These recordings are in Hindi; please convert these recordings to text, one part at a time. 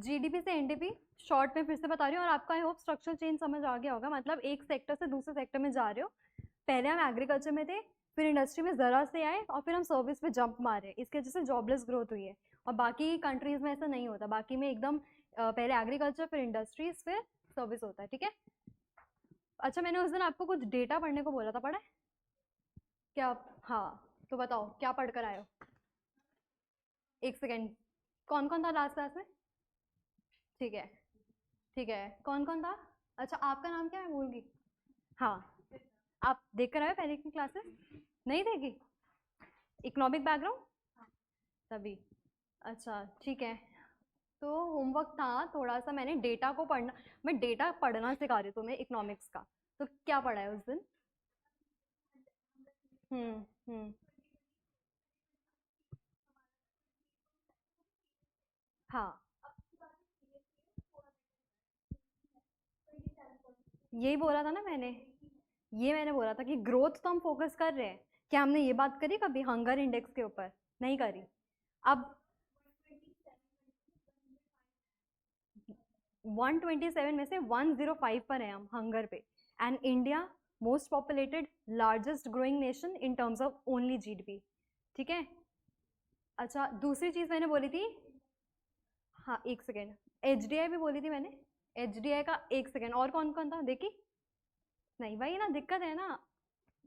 जीडीपी से एनडीपी शॉर्ट में फिर से बता रही हूँ, और आपका आई होप स्ट्रक्चर चेंज समझ आ गया होगा। मतलब एक सेक्टर से दूसरे सेक्टर में जा रहे हो, पहले हम एग्रीकल्चर में थे, फिर इंडस्ट्री में ज़रा से आए, और फिर हम सर्विस पे जंप मारे, इसकी वजह से जॉबलेस ग्रोथ हुई है। और बाकी कंट्रीज़ में ऐसा नहीं होता, बाकी में एकदम पहले एग्रीकल्चर, फिर इंडस्ट्रीज, फिर सर्विस होता है, ठीक है। अच्छा, मैंने उस दिन आपको कुछ डेटा पढ़ने को बोला था, पढ़ा है क्या हाँ, तो बताओ क्या पढ़ कर आए हो। एक सेकेंड, कौन कौन था लास्ट क्लास में? ठीक है, ठीक है, कौन कौन था? अच्छा, आपका नाम क्या है, भूल गई। हाँ, आप देख कर आए हो पहले की क्लासेस? नहीं देखी? इकोनॉमिक बैकग्राउंड तभी। अच्छा, ठीक है। तो होमवर्क था थोड़ा सा, मैंने डेटा को पढ़ना, मैं डेटा पढ़ना सिखा रही हूँ तुम्हें इकोनॉमिक्स का। तो क्या पढ़ा है उस दिन? हम्म। हाँ, यही बोला था ना मैंने, ये मैंने बोला था कि ग्रोथ तो हम फोकस कर रहे हैं। क्या हमने ये बात करी कभी हंगर इंडेक्स के ऊपर? नहीं करी। अब 127 में से 105 पर है हम हंगर पे। And India most populated largest growing nation in terms of only GDP, ठीक है। अच्छा, दूसरी चीज मैंने बोली थी, हाँ एक सेकेंड, एचडीआई भी बोली थी मैंने। एचडीआई का एक सेकेंड, और कौन कौन था देखी? नहीं भाई, ना दिक्कत है ना।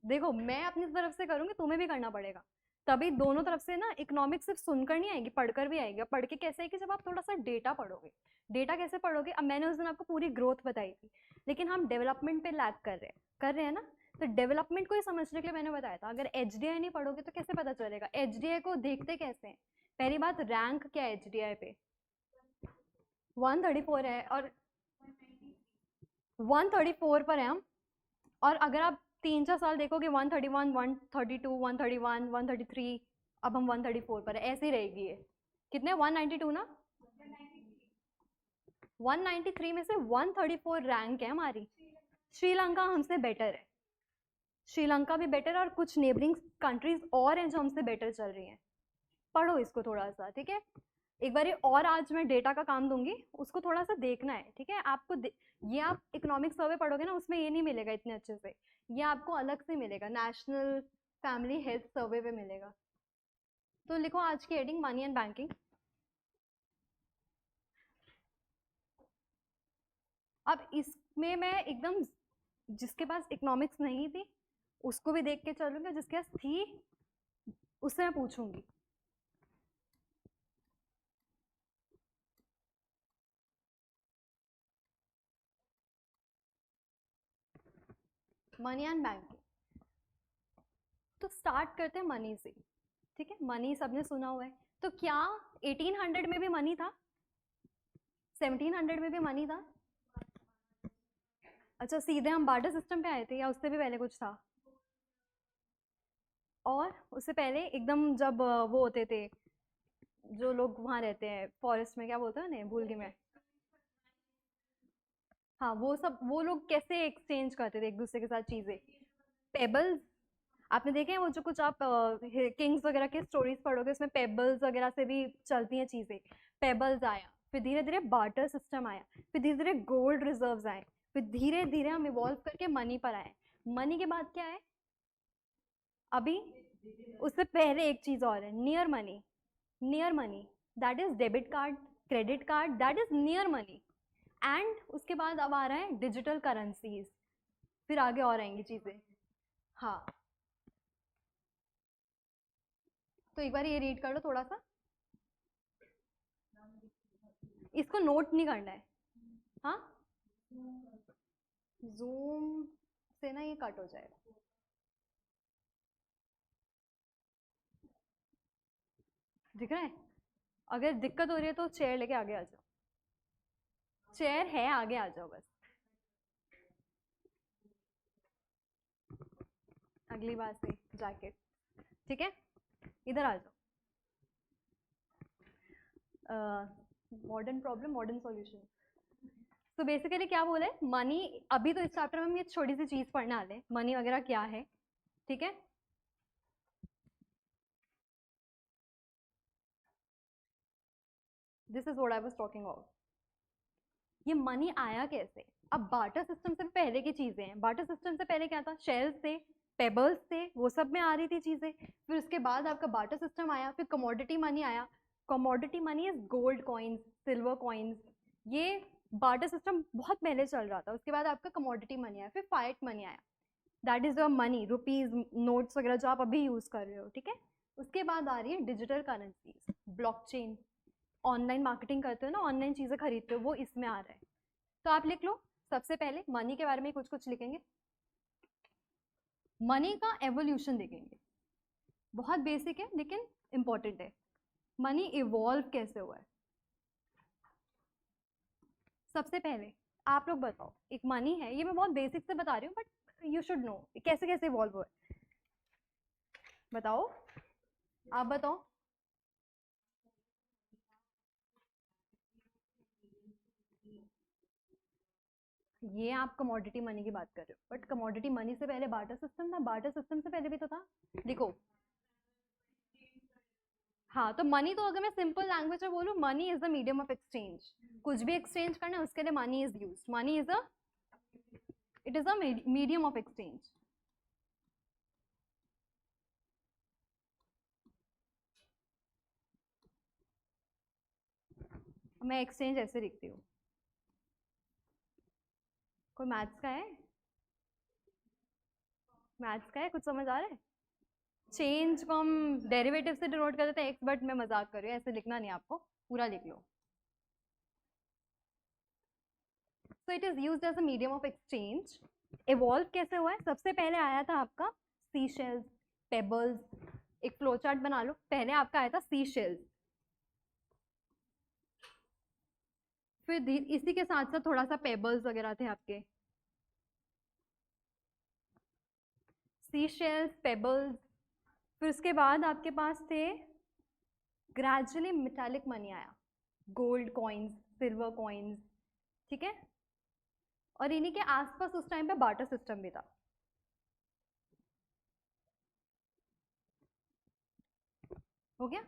देखो, मैं अपनी तरफ से करूंगी, तुम्हें भी करना पड़ेगा, तभी दोनों तरफ से ना। इकोनॉमिक्स सिर्फ सुनकर नहीं आएगी, पढ़कर भी आएगी। पढ़ के कैसे है कि जब आप थोड़ा सा डेटा पढ़ोगे। डेटा कैसे पढ़ोगे? अब मैंने उस दिन आपको पूरी ग्रोथ बताई थी, लेकिन हम डेवलपमेंट पे लैग कर रहे हैं ना। तो डेवलपमेंट को ही समझने के लिए मैंने बताया था, अगर एचडीआई नहीं पढ़ोगे तो कैसे पता चलेगा? एचडीआई को देखते कैसे हैं? पहली बात, रैंक क्या है एचडीआई पे? 134 है, और 134 पर है हम। और अगर आप 3-4 साल देखोगे, 131, 132, 131, 133, अब हम 134 पर है, ऐसे ही रहेगी ये। कितने? 192 ना? 193 में से 134 रैंक है हमारी। श्रीलंका हमसे बेटर है, श्रीलंका भी बेटर है, और कुछ नेबरिंग कंट्रीज और हैं जो हमसे बेटर चल रही हैं। पढ़ो इसको थोड़ा सा, ठीक है। एक बार और आज मैं डेटा का काम दूंगी, उसको थोड़ा सा देखना है, ठीक है। आपको ये आप इकोनॉमिक सर्वे पढ़ोगे ना, उसमें ये नहीं मिलेगा इतने अच्छे से, ये आपको अलग से मिलेगा, नेशनल फैमिली हेल्थ सर्वे पे मिलेगा। तो लिखो आज की हेडिंग, मनी एंड बैंकिंग। अब इसमें मैं एकदम, जिसके पास इकोनॉमिक्स नहीं थी उसको भी देख के चलूंगी, जिसके पास थी उससे मैं पूछूंगी। मनी एंड बैंकिंग, तो स्टार्ट करते हैं मनी से, ठीक है। मनी सबने सुना हुआ है, तो क्या 1800 में भी मनी था? 1700 में भी मनी था? अच्छा, सीधे हम बार्टर सिस्टम पे आए थे, या उससे भी पहले कुछ था? और उससे पहले एकदम जब वो होते थे, जो लोग वहां रहते हैं फॉरेस्ट में, क्या बोलते हैं उन्हें, भूल गई मैं। हाँ, वो सब, वो लोग कैसे एक्सचेंज करते थे एक दूसरे के साथ चीजें? पेबल्स। आपने देखे हैं वो जो कुछ आप किंग्स वगैरह के स्टोरीज पढ़ोगे, उसमें पेबल्स वगैरह से भी चलती हैं चीजें। पेबल्स आया, फिर धीरे धीरे बार्टर सिस्टम आया, फिर धीरे धीरे गोल्ड रिजर्व्स आए, फिर धीरे धीरे हम इवॉल्व करके मनी पर आए। मनी के बाद क्या है अभी? उससे पहले एक चीज और है, near money. Near money, that is debit card, credit card, that is near money. And उसके बाद अब आ रहा है डिजिटल करेंसीज, फिर आगे और आएंगी चीजें। हाँ, तो एक बार ये रीड कर लो थोड़ा सा, इसको नोट नहीं करना है। हाँ, जूम से ना ये कट हो जाएगा। दिख रहा है? अगर दिक्कत हो रही है तो चेयर लेके आगे आ जाओ, चेयर है, आगे आ जाओ बस। अगली बार से जाके, ठीक है, इधर आ जाओ। Modern problem, modern solution. तो बेसिकली क्या बोले, मनी। अभी तो इस चैप्टर में हम ये छोटी सी चीज पढ़ने वाले हैं, मनी वगैरह क्या है, ठीक है। This is what I was talking about. ये मनी आया कैसे? अब बार्टर सिस्टम से पहले की चीजें हैं। बार्टर सिस्टम से पहले क्या था? शेल्स थे, पेबल्स थे, वो सब में आ रही थी चीजें। फिर उसके बाद आपका बार्टर सिस्टम आया, फिर कमोडिटी मनी आया। Commodity money is gold coins, silver coins. ये बार्टर सिस्टम बहुत पहले चल रहा था। उसके बाद आपका कमोडिटी मनी आया, फिर फाइट मनी आया, that is your money, rupees, notes वगैरह जो आप अभी यूज कर रहे हो, ठीक है। उसके बाद आ रही है digital currencies, blockchain. Online marketing करते हो ना, ऑनलाइन चीजें खरीदते हो, वो इसमें आ रहा है। तो आप लिख लो, सबसे पहले मनी के बारे में कुछ कुछ लिखेंगे, मनी का एवोल्यूशन देखेंगे। बहुत बेसिक है लेकिन इंपॉर्टेंट है। मनी इवॉल्व कैसे हुआ है? सबसे पहले आप लोग बताओ, एक मनी है, ये मैं बहुत बेसिक से बता रही हूँ बट यू शुड नो कैसे कैसे इवॉल्व हुआ है। बताओ, आप बताओ। ये आप कमोडिटी मनी की बात कर रहे हो, बट कमोडिटी मनी से पहले बार्टर सिस्टम था, बार्टर सिस्टम से पहले भी तो था। देखो, हाँ, तो मनी तो अगर मैं सिंपल लैंग्वेज में बोलूँ, money is the medium of exchange. कुछ भी एक्सचेंज करना है उसके लिए money is use. Money is a, it is a medium of exchange. मैं एक्सचेंज ऐसे लिखती हूँ। कोई मैथ्स का है? मैथ्स का है? कुछ समझ आ रहा है? चेंज को हम डेरिवेटिव से डिनोट कर देते हैं एक्स, बट मैं मजाक कर रही हूँ, ऐसे लिखना नहीं, आपको पूरा लिख लो। So it is used as a medium of exchange. Evolve कैसे हुआ है? सबसे पहले आया था आपका सी शेल्स, पेबल्स। एक फ्लो चार्ट बना लो, पहले आपका आया था सी शेल्स, फिर इसी के साथ साथ थोड़ा सा पेबल्स वगैरह थे आपके, सी शेल्स, पेबल्स। फिर उसके बाद आपके पास थे, ग्रेजुअली मेटालिक मनी आया, गोल्ड कॉइन्स, सिल्वर कॉइन्स, ठीक है। और इन्हीं के आसपास उस टाइम पे बार्टर सिस्टम भी था। हो गया,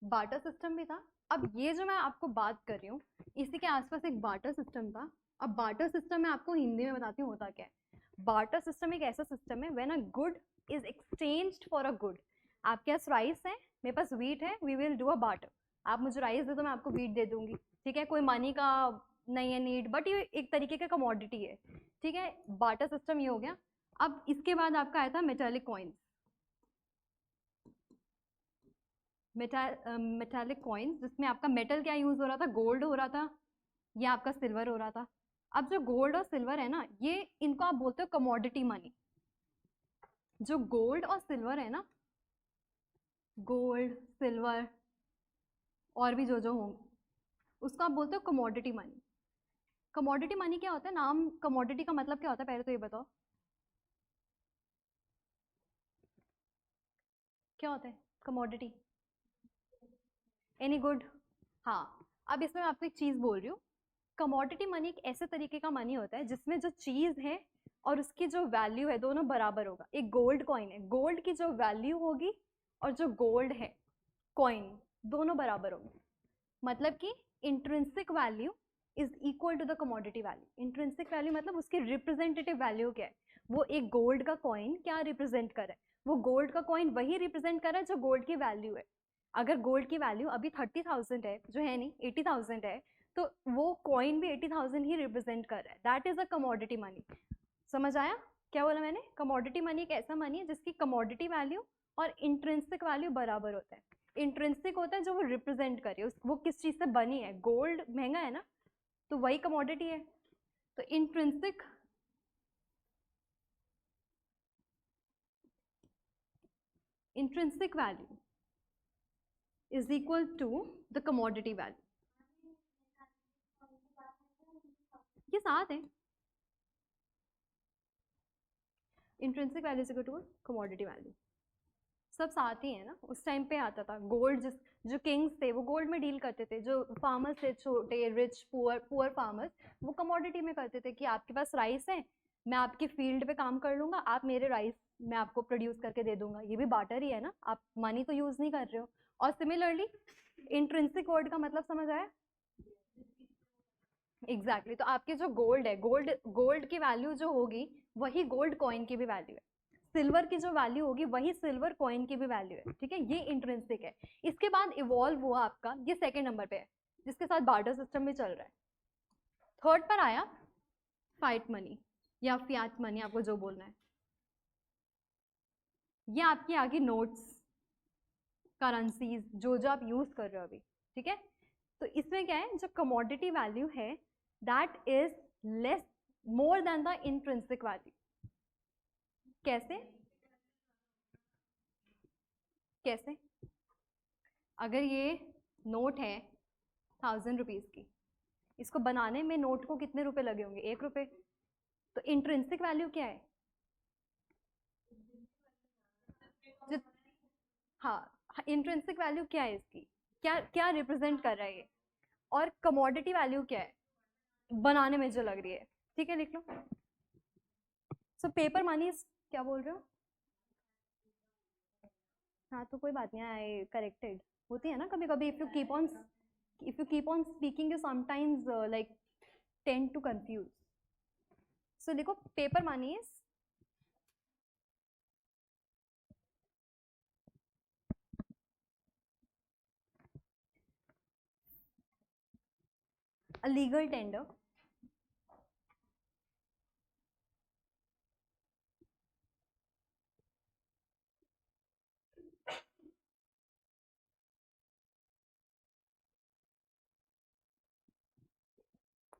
बार्टर सिस्टम भी था। अब ये जो मैं आपको बात कर रही हूँ, इसी के आसपास एक बार्टर सिस्टम था। अब बार्टर सिस्टम में आपको हिंदी में बताती हूँ होता क्या है। बार्टर सिस्टम एक ऐसा सिस्टम है when a good is exchanged for a good. आपके पास राइस है, मेरे पास व्हीट है, we will do a barter. आप मुझे राइस दे दो, मैं आपको व्हीट दे दूंगी, ठीक है। कोई मनी का नहीं है नीड, बट ये एक तरीके का कमोडिटी है, ठीक है। बार्टर सिस्टम ये हो गया। अब इसके बाद आपका आया था मेटालिक कॉइन्स, मेटालिक कॉइन्स, जिसमें आपका मेटल क्या यूज हो रहा था? गोल्ड हो रहा था, या आपका सिल्वर हो रहा था। अब जो गोल्ड और सिल्वर है ना, ये इनको आप बोलते हो कमोडिटी मनी। जो गोल्ड और सिल्वर है ना, गोल्ड, सिल्वर और भी जो होंगे, उसको आप बोलते हो कमोडिटी मनी। कमोडिटी मनी क्या होता है? नाम कमोडिटी का मतलब क्या होता है, पहले तो ये बताओ क्या होता है कमोडिटी? Any good. हाँ, अब इसमें मैं आपको एक चीज बोल रही हूँ। कमोडिटी मनी एक ऐसे तरीके का मनी होता है जिसमें जो चीज है और उसकी जो वैल्यू है दोनों बराबर होगा। एक गोल्ड कॉइन है, गोल्ड की जो वैल्यू होगी और जो गोल्ड है कॉइन, दोनों बराबर होंगे। मतलब कि intrinsic value is equal to the commodity value. Intrinsic value मतलब उसकी रिप्रेजेंटेटिव वैल्यू क्या है? वो एक गोल्ड का कॉइन क्या रिप्रेजेंट कर रहा है? वो गोल्ड का कॉइन वही रिप्रेजेंट कर रहा है जो गोल्ड की वैल्यू है। अगर गोल्ड की वैल्यू अभी 30,000 है, जो है नहीं 80,000 है, तो वो कॉइन भी 80,000 ही रिप्रेजेंट कर रहा है। That is a commodity money. समझ आया क्या बोला मैंने? कमोडिटी मनी एक ऐसा मनी है जिसकी कमोडिटी वैल्यू और इंट्रिंसिक वैल्यू बराबर होता है। इंट्रिंसिक होता है जो वो रिप्रेजेंट करे, वो किस चीज से बनी है। गोल्ड महंगा है ना, तो वही कमोडिटी है। तो intrinsic value is equal to the commodity value. ये साथ है, intrinsic value is equal to commodity value, सब साथ ही है ना। उस टाइम पे आता था गोल्ड, जिस जो किंग्स थे वो गोल्ड में डील करते थे, जो फार्मर्स थे छोटे रिच पुअर पुअर फार्मर्स, वो कमोडिटी में करते थे कि आपके पास राइस है, मैं आपकी फील्ड पे काम कर लूंगा, आप मेरे राइस मैं आपको प्रोड्यूस करके दे दूंगा। ये भी बार्टर ही है ना, आप मनी तो यूज नहीं कर रहे हो। और सिमिलरली इंट्रिंसिक वर्ड का मतलब समझ आया? एग्जैक्टली तो आपके जो गोल्ड है, गोल्ड गोल्ड की वैल्यू जो होगी वही गोल्ड कॉइन की भी वैल्यू है, सिल्वर की जो वैल्यू होगी वही सिल्वर कॉइन की भी वैल्यू है, ठीक है, ये इंट्रिंसिक है। इसके बाद इवॉल्व हुआ आपका, ये सेकंड नंबर पे है जिसके साथ बार्टर सिस्टम भी चल रहा है। थर्ड पर आया फाइट मनी या फियाट मनी, आपको जो बोलना है। ये आपकी आगे नोट्स, करेंसीज जो जो आप यूज कर रहे हो अभी, ठीक है। तो इसमें क्या है, जो कमोडिटी वैल्यू है that is less more than the intrinsic value. कैसे? कैसे? अगर ये नोट है 1000 रुपीज की, इसको बनाने में नोट को कितने रुपए लगे होंगे? 1 रुपए। तो इंट्रिंसिक वैल्यू क्या है? जो, हाँ, इंट्रिंसिक वैल्यू क्या है इसकी, क्या क्या रिप्रेजेंट कर रहा है ये, और कमोडिटी वैल्यू क्या है बनाने में जो लग रही है, ठीक है, लिख लो। सो पेपर मनी, क्या बोल रहे हो? हाँ तो कोई बात नहीं, आई करेक्टेड, होती है ना कभी कभी, if you keep on speaking you sometimes like tend to confuse. So देखो, paper money is a legal tender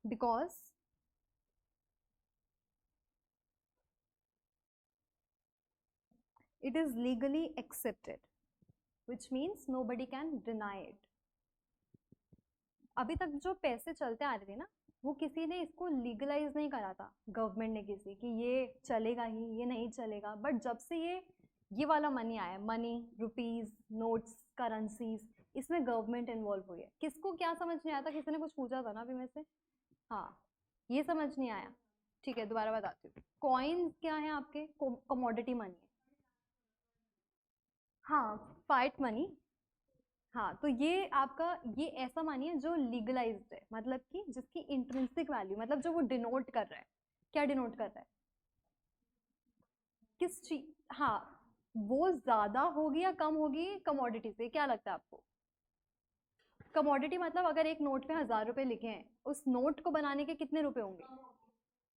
because it is legally accepted, which means nobody can deny it. अभी तक जो पैसे चलते आ रहे थे ना, वो किसी ने इसको लीगलाइज नहीं करा था, गवर्नमेंट ने किसी कि ये चलेगा ही, ये नहीं चलेगा, बट जब से ये वाला मनी आया, मनी, रुपीज, नोट्स, करेंसीज, इसमें गवर्नमेंट इन्वॉल्व हुई है। किसको क्या समझ नहीं आया था? किसी ने कुछ पूछा था ना अभी में से? हाँ, ये समझ नहीं आया, ठीक है, दोबारा बताती हूँ। कॉइन्स क्या है आपके? कमोडिटी मनी है। हाँ, फाइट मनी। हाँ, तो ये आपका, ये ऐसा मानिए जो लीगलाइज्ड है, मतलब कि जिसकी इंट्रिंसिक वैल्यू, मतलब जो वो डिनोट कर रहा है, क्या डिनोट कर रहा है, किस चीज, हाँ, वो ज्यादा होगी या कम होगी कमोडिटी से, क्या लगता है आपको? कमोडिटी मतलब अगर एक नोट पे 1000 रुपए लिखे हैं, उस नोट को बनाने के कितने रुपए होंगे?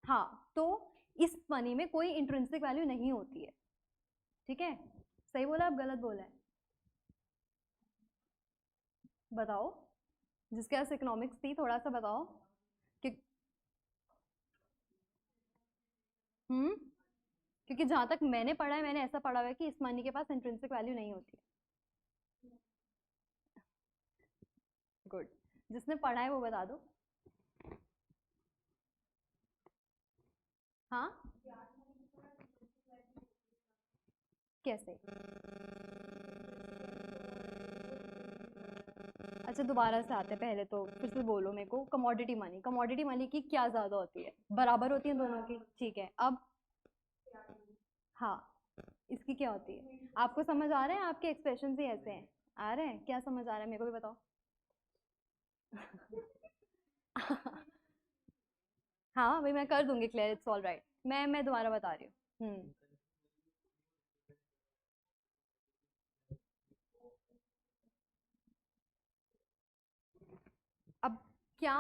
हाँ, तो इस मनी में कोई इंट्रिंसिक वैल्यू नहीं होती है, ठीक है। सही बोला आप, गलत बोला है? बताओ, जिसके पास इकोनॉमिक्स थी थोड़ा सा बताओ कि, क्योंकि जहां तक मैंने पढ़ा है, मैंने ऐसा पढ़ा हुआ है कि इस मनी के पास इंट्रिंसिक वैल्यू नहीं होती है। गुड, जिसने पढ़ा है वो बता दो। हाँ, कैसे? अच्छा, दोबारा से आते हैं, पहले तो फिर से बोलो मेरे को, कमोडिटी मनी की क्या ज्यादा होती है? बराबर होती है दोनों की, ठीक है, अब हाँ, इसकी क्या होती है? आपको समझ आ रहा है? आपके एक्सप्रेशन ही ऐसे हैं, आ रहे हैं, क्या समझ आ रहा है मेरे को भी बताओ। हाँ भाई, मैं कर दूंगी क्लियर, इट्स ऑल राइट, मैं दोबारा बता रही हूँ। अब क्या,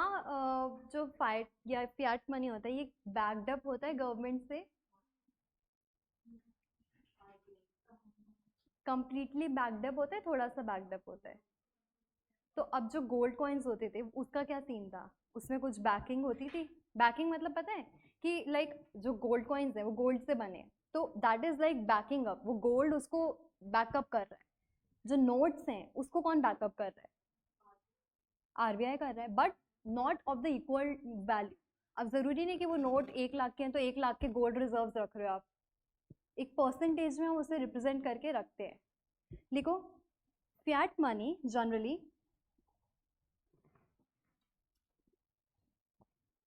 जो फाइट या फियाट मनी होता है, ये बैक्ड अप होता है गवर्नमेंट से? कंप्लीटली बैक्ड अप होता है, थोड़ा सा बैक्ड अप होता है? तो अब जो गोल्ड कॉइन्स होते थे उसका क्या सीन था? उसमें कुछ बैकिंग होती थी? बैकिंग मतलब पता है कि लाइक जो गोल्ड कॉइन्स है वो गोल्ड से बने हैं, तो that is like banking up, वो गोल्ड उसको बैकअप कर रहा है। जो नोट्स हैं उसको कौन बैकअप कर रहा है? आरबीआई कर रहा है, but not of the equal value. अब जरूरी नहीं कि वो नोट 1 लाख के हैं तो 1 लाख के गोल्ड रिजर्व रख रहे हो आप, एक परसेंटेज में हम उसे रिप्रेजेंट करके रखते हैं। लिखो, Fiat money generally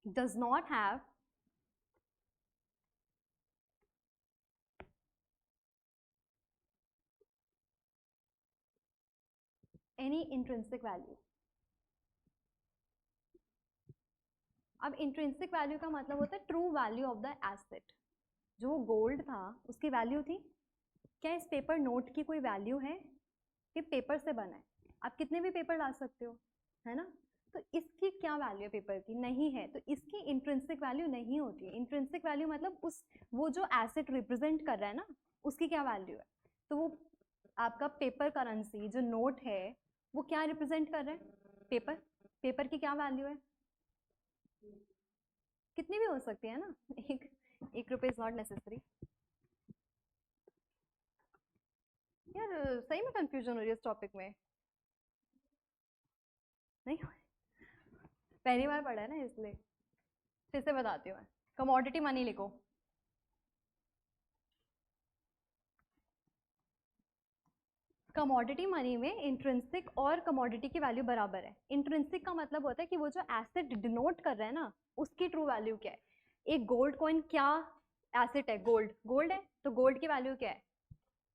does not have any intrinsic value. अब इंट्रिंसिक वैल्यू का मतलब होता है true value of the asset. जो गोल्ड था उसकी वैल्यू थी। क्या इस पेपर नोट की कोई वैल्यू है? ये पेपर से बना है, आप कितने भी पेपर ला सकते हो, है ना? तो इसकी क्या वैल्यू है पेपर की? नहीं है, तो इसकी इंट्रिंसिक वैल्यू नहीं होती है। इंट्रिंसिक वैल्यू मतलब उस वो जो एसेट रिप्रेजेंट कर रहा है ना, उसकी क्या वैल्यू है। तो वो आपका पेपर करेंसी जो नोट है वो क्या रिप्रेजेंट कर रहा है? पेपर। पेपर की क्या वैल्यू है? कितनी भी हो सकती है ना, एक रुपये इज नॉट नेसेसरी। यार सही में कंफ्यूजन हो रही है इस टॉपिक में, नहीं? पहली बार पढ़ा है ना इसलिए। फिर से बताती हूँ मैं। कमोडिटी मनी लिखो। कमोडिटी मनी में इंट्रिंसिक और कमोडिटी की वैल्यू बराबर है। इंट्रिंसिक का मतलब होता है कि वो जो एसेट डिनोट कर रहा है ना, उसकी ट्रू वैल्यू क्या है। एक गोल्ड कॉइन क्या एसेट है? गोल्ड। गोल्ड है तो गोल्ड की वैल्यू क्या है?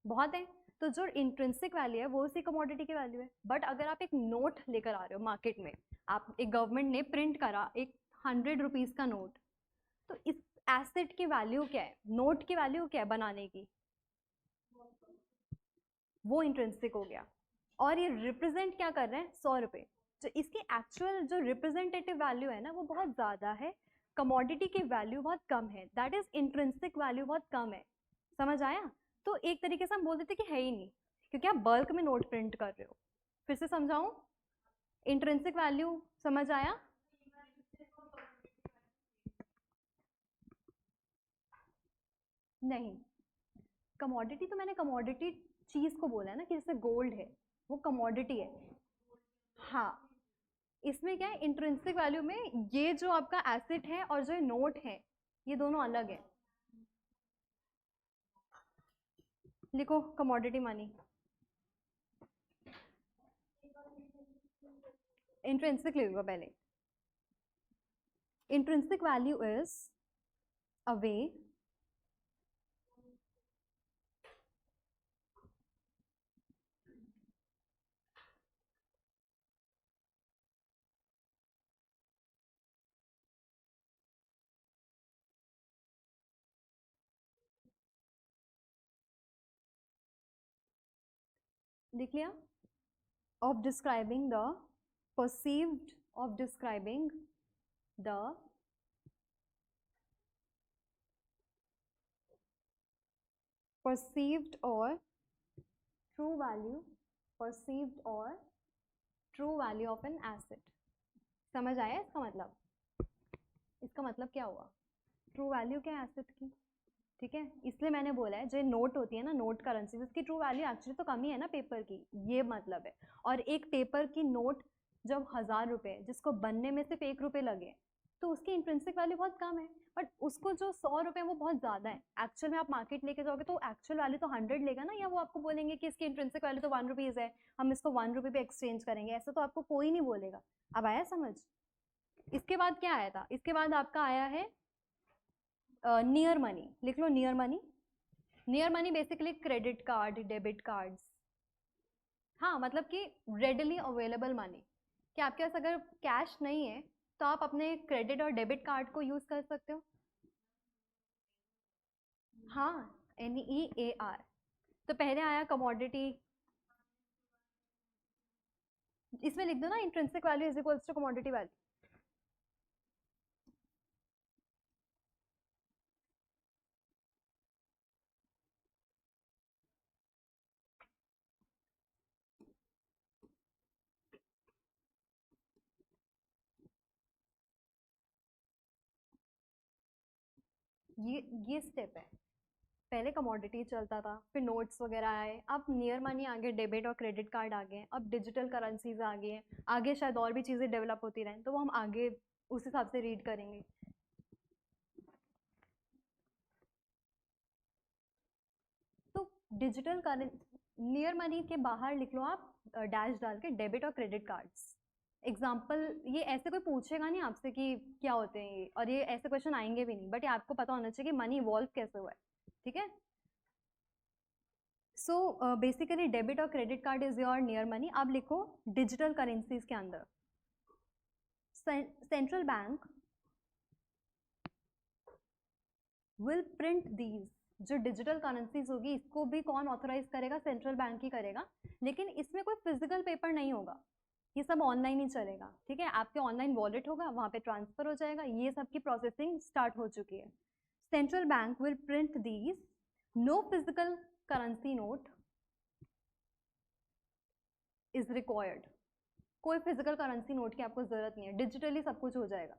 बहुत है। तो जो इंट्रिंसिक वैल्यू है वो उसी कमोडिटी की वैल्यू है। बट अगर आप एक नोट लेकर आ रहे हो मार्केट में, आप एक गवर्नमेंट ने प्रिंट करा एक 100 रुपीज का नोट, तो इस एसेट की वैल्यू क्या है? नोट की वैल्यू क्या है बनाने की? वो इंट्रिंसिक हो गया। और ये रिप्रेजेंट क्या कर रहे हैं? 100 रुपये। जो इसकी एक्चुअल जो रिप्रेजेंटेटिव वैल्यू है ना वो बहुत ज़्यादा है, कमोडिटी की वैल्यू बहुत कम है, दैट इज इंट्रिंसिक वैल्यू बहुत कम है। समझ आया? तो एक तरीके से हम बोल देते कि है ही नहीं, क्योंकि आप बल्क में नोट प्रिंट कर रहे हो। फिर से समझाऊं? इंट्रिंसिक वैल्यू समझ आया? नहीं, कमोडिटी तो मैंने कमोडिटी चीज को बोला है ना, कि जैसे गोल्ड है वो कमोडिटी है। हाँ, इसमें क्या है, इंट्रिंसिक वैल्यू में ये जो आपका एसेट है और जो नोट है ये दोनों अलग है। लिखो कमोडिटी मनी। इंट्रिंसिक लिखो पहले। इंट्रिंसिक वैल्यू इज अ वे लिख लिया? Of describing the perceived of describing the perceived or true value, perceived or true value of an asset। समझ आया इसका मतलब? इसका मतलब क्या हुआ? ट्रू वैल्यू क्या है एसेट की, ठीक है? इसलिए मैंने बोला है जो नोट होती है ना, नोट करेंसी, उसकी ट्रू वैल्यू एक्चुअली तो कम ही है ना पेपर की, ये मतलब है। और एक पेपर की नोट जब 1000 रुपये, जिसको बनने में सिर्फ 1 रुपये लगे, तो उसकी इंट्रिंसिक वैल्यू बहुत कम है। बट उसको जो 100 रुपये वो बहुत ज़्यादा है। एक्चुअल में आप मार्केट लेके जाओगे तो एक्चुअल वैल्यू तो 100 लेगा ना, या वो आपको बोलेंगे कि इसकी इंट्रिंसिक वैल्यू तो 1 रुपीज़ है, हम इसको 1 रुपये पे एक्सचेंज करेंगे, ऐसा तो आपको कोई नहीं बोलेगा। अब आया समझ? इसके बाद क्या आया था? इसके बाद आपका आया है नियर मनी। लिख लो near money. Near money basically credit card, debit cards. हाँ, मतलब कि रेडली अवेलेबल मनी, कि आपके पास अगर कैश नहीं है तो आप अपने क्रेडिट और डेबिट कार्ड को यूज कर सकते हो। हाँ, NEAR। तो पहले आया कमोडिटी। इसमें लिख दो ना, intrinsic value is equals to commodity value. ये स्टेप है। पहले कमोडिटी चलता था, फिर नोट्स वगैरह आए, अब नियर मनी आ गए, डेबिट और क्रेडिट कार्ड आ गए, अब डिजिटल करेंसीज आ गई हैं, आगे शायद और भी चीज़ें डेवलप होती रहें, तो वो हम आगे उस हिसाब से रीड करेंगे। तो डिजिटल करेंसी नियर मनी के बाहर लिख लो आप डैश डाल के डेबिट और क्रेडिट कार्ड्स। एग्जाम्पल, ये ऐसे कोई पूछेगा नहीं आपसे कि क्या होते हैं ये, और ये ऐसे क्वेश्चन आएंगे भी नहीं, बट ये आपको पता होना चाहिए कि मनी इवॉल्व कैसे हुआ है, ठीक है? सो बेसिकली डेबिट और credit card is your near money. अब लिखो डिजिटल करेंसीज के अंदर central bank will print these, जो डिजिटल करेंसीज होगी इसको भी कौन ऑथोराइज करेगा? सेंट्रल बैंक ही करेगा, लेकिन इसमें कोई फिजिकल पेपर नहीं होगा, ये सब ऑनलाइन ही चलेगा, ठीक है। आपके ऑनलाइन वॉलेट होगा, वहाँ पे ट्रांसफर हो जाएगा, ये सब की प्रोसेसिंग स्टार्ट हो चुकी है। Central bank will print these, no physical currency note is required, कोई फिजिकल करेंसी नोट की आपको जरूरत नहीं है, डिजिटली सब कुछ हो जाएगा।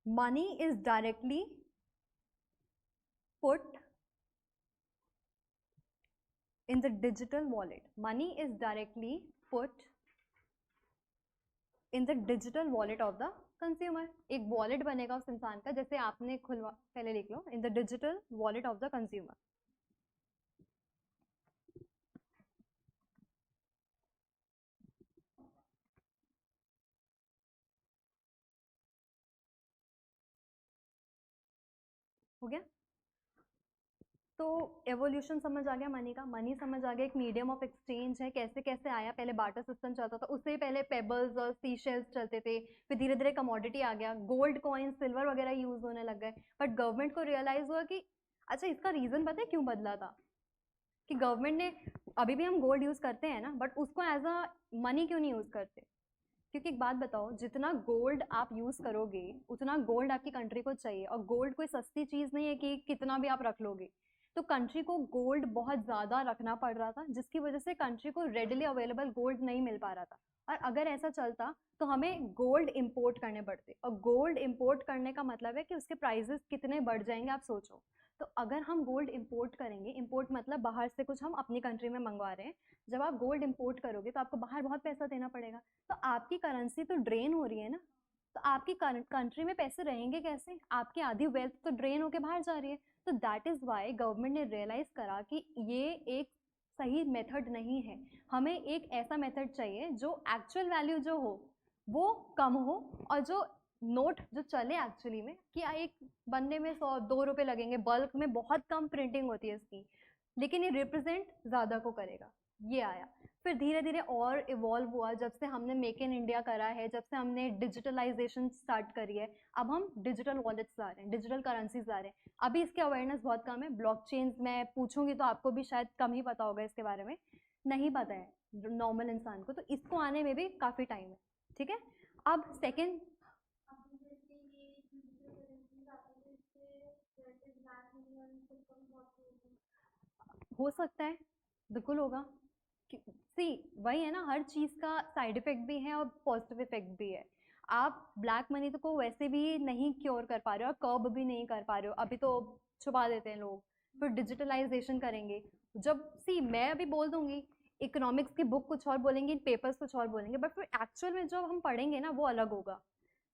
Money is directly put in the digital wallet, money is directly put in the digital wallet of the consumer, एक wallet बनेगा उस इंसान का, जैसे आपने खुलवा, पहले लिख लो, in the digital wallet of the consumer। हो गया? तो एवोल्यूशन समझ आ गया मनी का, मनी समझ आ गया एक मीडियम ऑफ एक्सचेंज है, कैसे कैसे आया, पहले बार्टर सिस्टम चलता था, उससे पहले पेबल्स और सी शेल्स चलते थे, फिर धीरे धीरे कमोडिटी आ गया, गोल्ड कॉइन सिल्वर वगैरह यूज होने लग गए। बट गवर्नमेंट को रियलाइज हुआ कि अच्छा इसका रीजन पता है क्यों बदला था, कि गवर्नमेंट ने, अभी भी हम गोल्ड यूज करते हैं ना, बट उसको एज अ मनी क्यों नहीं यूज करते? क्योंकि एक बात बताओ, जितना गोल्ड आप यूज करोगे उतना गोल्ड आपकी कंट्री को चाहिए, और गोल्ड कोई सस्ती चीज नहीं है कि कितना भी आप रख लोगे, तो कंट्री को गोल्ड बहुत ज्यादा रखना पड़ रहा था, जिसकी वजह से कंट्री को रेडिली अवेलेबल गोल्ड नहीं मिल पा रहा था। और अगर ऐसा चलता तो हमें गोल्ड इंपोर्ट करने पड़ते, और गोल्ड इंपोर्ट करने का मतलब है कि उसके प्राइसेस कितने बढ़ जाएंगे आप सोचो। तो अगर हम गोल्ड इंपोर्ट करेंगे, इंपोर्ट मतलब बाहर से कुछ हम अपनी कंट्री में मंगवा रहे हैं, जब आप गोल्ड इंपोर्ट करोगे तो आपको बाहर बहुत पैसा देना पड़ेगा, तो आपकी करेंसी तो ड्रेन हो रही है ना, तो आपकी कंट्री में पैसे रहेंगे कैसे? आपकी आधी वेल्थ तो ड्रेन होके बाहर जा रही है। तो दैट इज वाई गवर्नमेंट ने रियलाइज करा कि ये एक सही मेथड नहीं है, हमें एक ऐसा मेथड चाहिए जो एक्चुअल वैल्यू जो हो वो कम हो, और जो नोट जो चले एक्चुअली में, कि एक बनने में 100-2 रुपए लगेंगे, बल्क में बहुत कम प्रिंटिंग होती है इसकी, लेकिन ये रिप्रेजेंट ज़्यादा को करेगा, ये आया। फिर धीरे धीरे और इवॉल्व हुआ, जब से हमने मेक इन इंडिया करा है, जब से हमने डिजिटलाइजेशन स्टार्ट करी है, अब हम डिजिटल वॉलेट्स ला रहे हैं, डिजिटल करेंसीज ला रहे हैं। अभी इसकी अवेयरनेस बहुत कम है, ब्लॉकचेन्स मैं पूछूंगी तो आपको भी शायद कम ही पता होगा इसके बारे में, नहीं पता है नॉर्मल इंसान को, तो इसको आने में भी काफ़ी टाइम है, ठीक है। अब सेकेंड, हो सकता है, बिल्कुल होगा। सी वही है ना, हर चीज़ का साइड इफेक्ट भी है और पॉजिटिव इफेक्ट भी है। आप ब्लैक मनी तो को वैसे भी नहीं क्योर कर पा रहे हो, और कर्ब भी नहीं कर पा रहे हो, अभी तो छुपा देते हैं लोग, फिर डिजिटलाइजेशन करेंगे, जब सी मैं अभी बोल दूंगी इकोनॉमिक्स की बुक कुछ और बोलेंगी, पेपर्स कुछ और बोलेंगे, बट फिर एक्चुअल में जो हम पढ़ेंगे ना वो अलग होगा,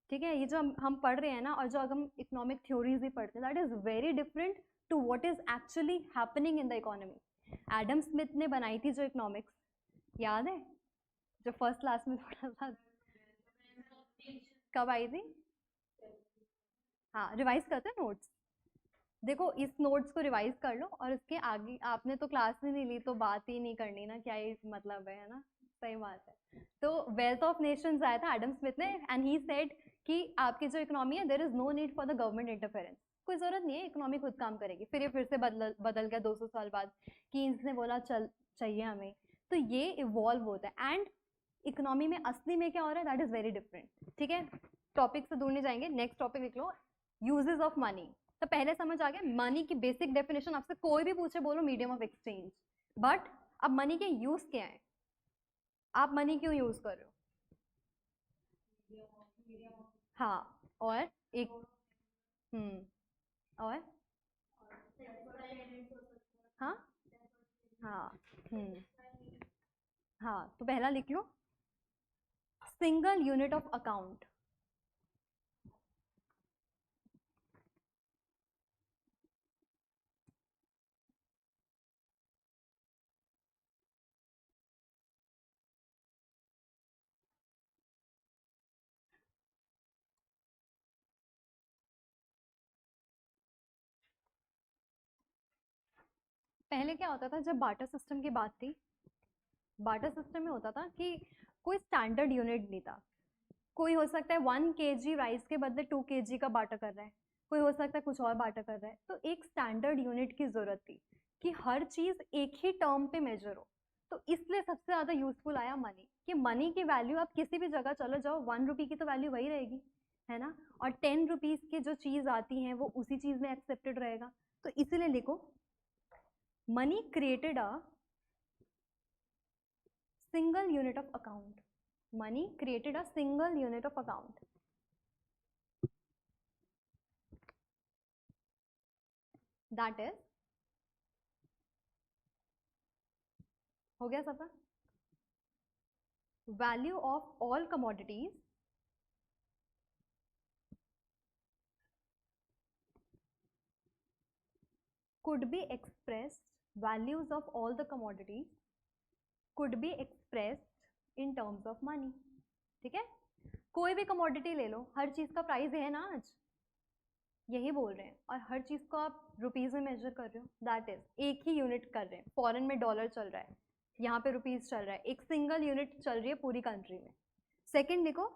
ठीक है। ये जो हम पढ़ रहे हैं ना, और जो अगर हम इकोनॉमिक थ्योरीज भी पढ़ते हैं, that is very different to what is actually happening in the economy. Adam Smith ने बनाई थी जो इकोनॉमिक्स, याद है, जो फर्स्ट क्लास में थोड़ा सा, कब आई थी? हाँ, रिवाइज करते हैं नोट्स, देखो इस नोट्स को रिवाइज कर लो, और इसके आगे आपने तो क्लास में नहीं ली तो बात ही नहीं करनी ना, क्या ये मतलब है ना, सही बात है। तो वेल्थ ऑफ नेशंस आया था एडम स्मिथ ने, एंड ही सेड कि आपकी जो इकोनॉमी है, there is no need for the government interference, कोई जरूरत नहीं है, इकोनॉमी खुद काम करेगी। फिर ये फिर से बदल गया 200 साल बाद, कीन्स ने बोला चल चाहिए हमें, तो ये इवॉल्व होता है, एंड इकोनॉमी में असली में क्या हो रहा है दैट इज वेरी डिफरेंट, ठीक है। टॉपिक से दूर नहीं जाएंगे, नेक्स्ट टॉपिक लिख लो, यूजेस ऑफ मनी। तो पहले समझ आ गया मनी की बेसिक डेफिनेशन, आपसे कोई भी पूछे बोलो मीडियम ऑफ एक्सचेंज, बट अब मनी के यूज क्या है, आप मनी क्यों यूज कर रहे हो? हाँ, और एक, और हाँ, हाँ, हाँ, तो पहला लिख लो, सिंगल यूनिट ऑफ अकाउंट। पहले क्या होता था जब बार्टर सिस्टम की बात थी, बार्टर सिस्टम में होता था कि कोई स्टैंडर्ड यूनिट नहीं था, कोई हो सकता है 1 kg राइस के बदले 2 kg का बार्टर कर रहा है, कोई हो सकता है कुछ और बाटा कर रहा है। तो एक स्टैंडर्ड यूनिट की जरूरत थी कि हर चीज एक ही टर्म पे मेजर हो। तो इसलिए सबसे ज्यादा यूजफुल आया मनी, कि मनी की वैल्यू आप किसी भी जगह चलो जाओ, 1 रुपी की तो वैल्यू वही रहेगी, है ना, और 10 रुपीज की जो चीज आती है वो उसी चीज में एक्सेप्टेड रहेगा। तो इसीलिए लिखो money created a single unit of account. Money created a single unit of account. That is, हो गया सफर, value of all commodities could be expressed, values of all the commodities could be expressed in terms of money. ठीक है, कोई भी कमोडिटी ले लो, हर चीज का प्राइस है ना आज, यही बोल रहे हैं, और हर चीज को आप रुपीज में मेजर कर रहे हो, दैट इज एक ही यूनिट कर रहे हैं। फॉरेन में डॉलर चल रहा है, यहाँ पे रुपीज चल रहा है, एक सिंगल यूनिट चल रही है पूरी कंट्री में। सेकंड लिखो,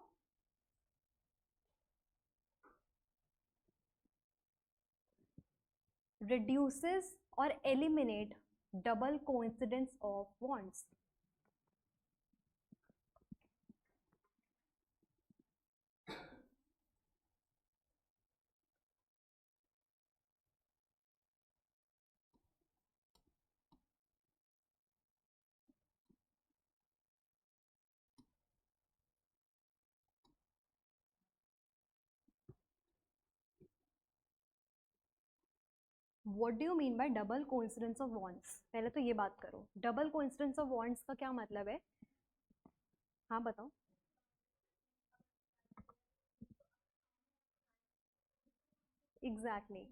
reduces or eliminate double coincidence of wants. What do you mean by double coincidence of wants? पहले तो ये बात करो, डबल कोइंसिडेंस ऑफ wants का क्या मतलब है? हाँ बताओ। Exactly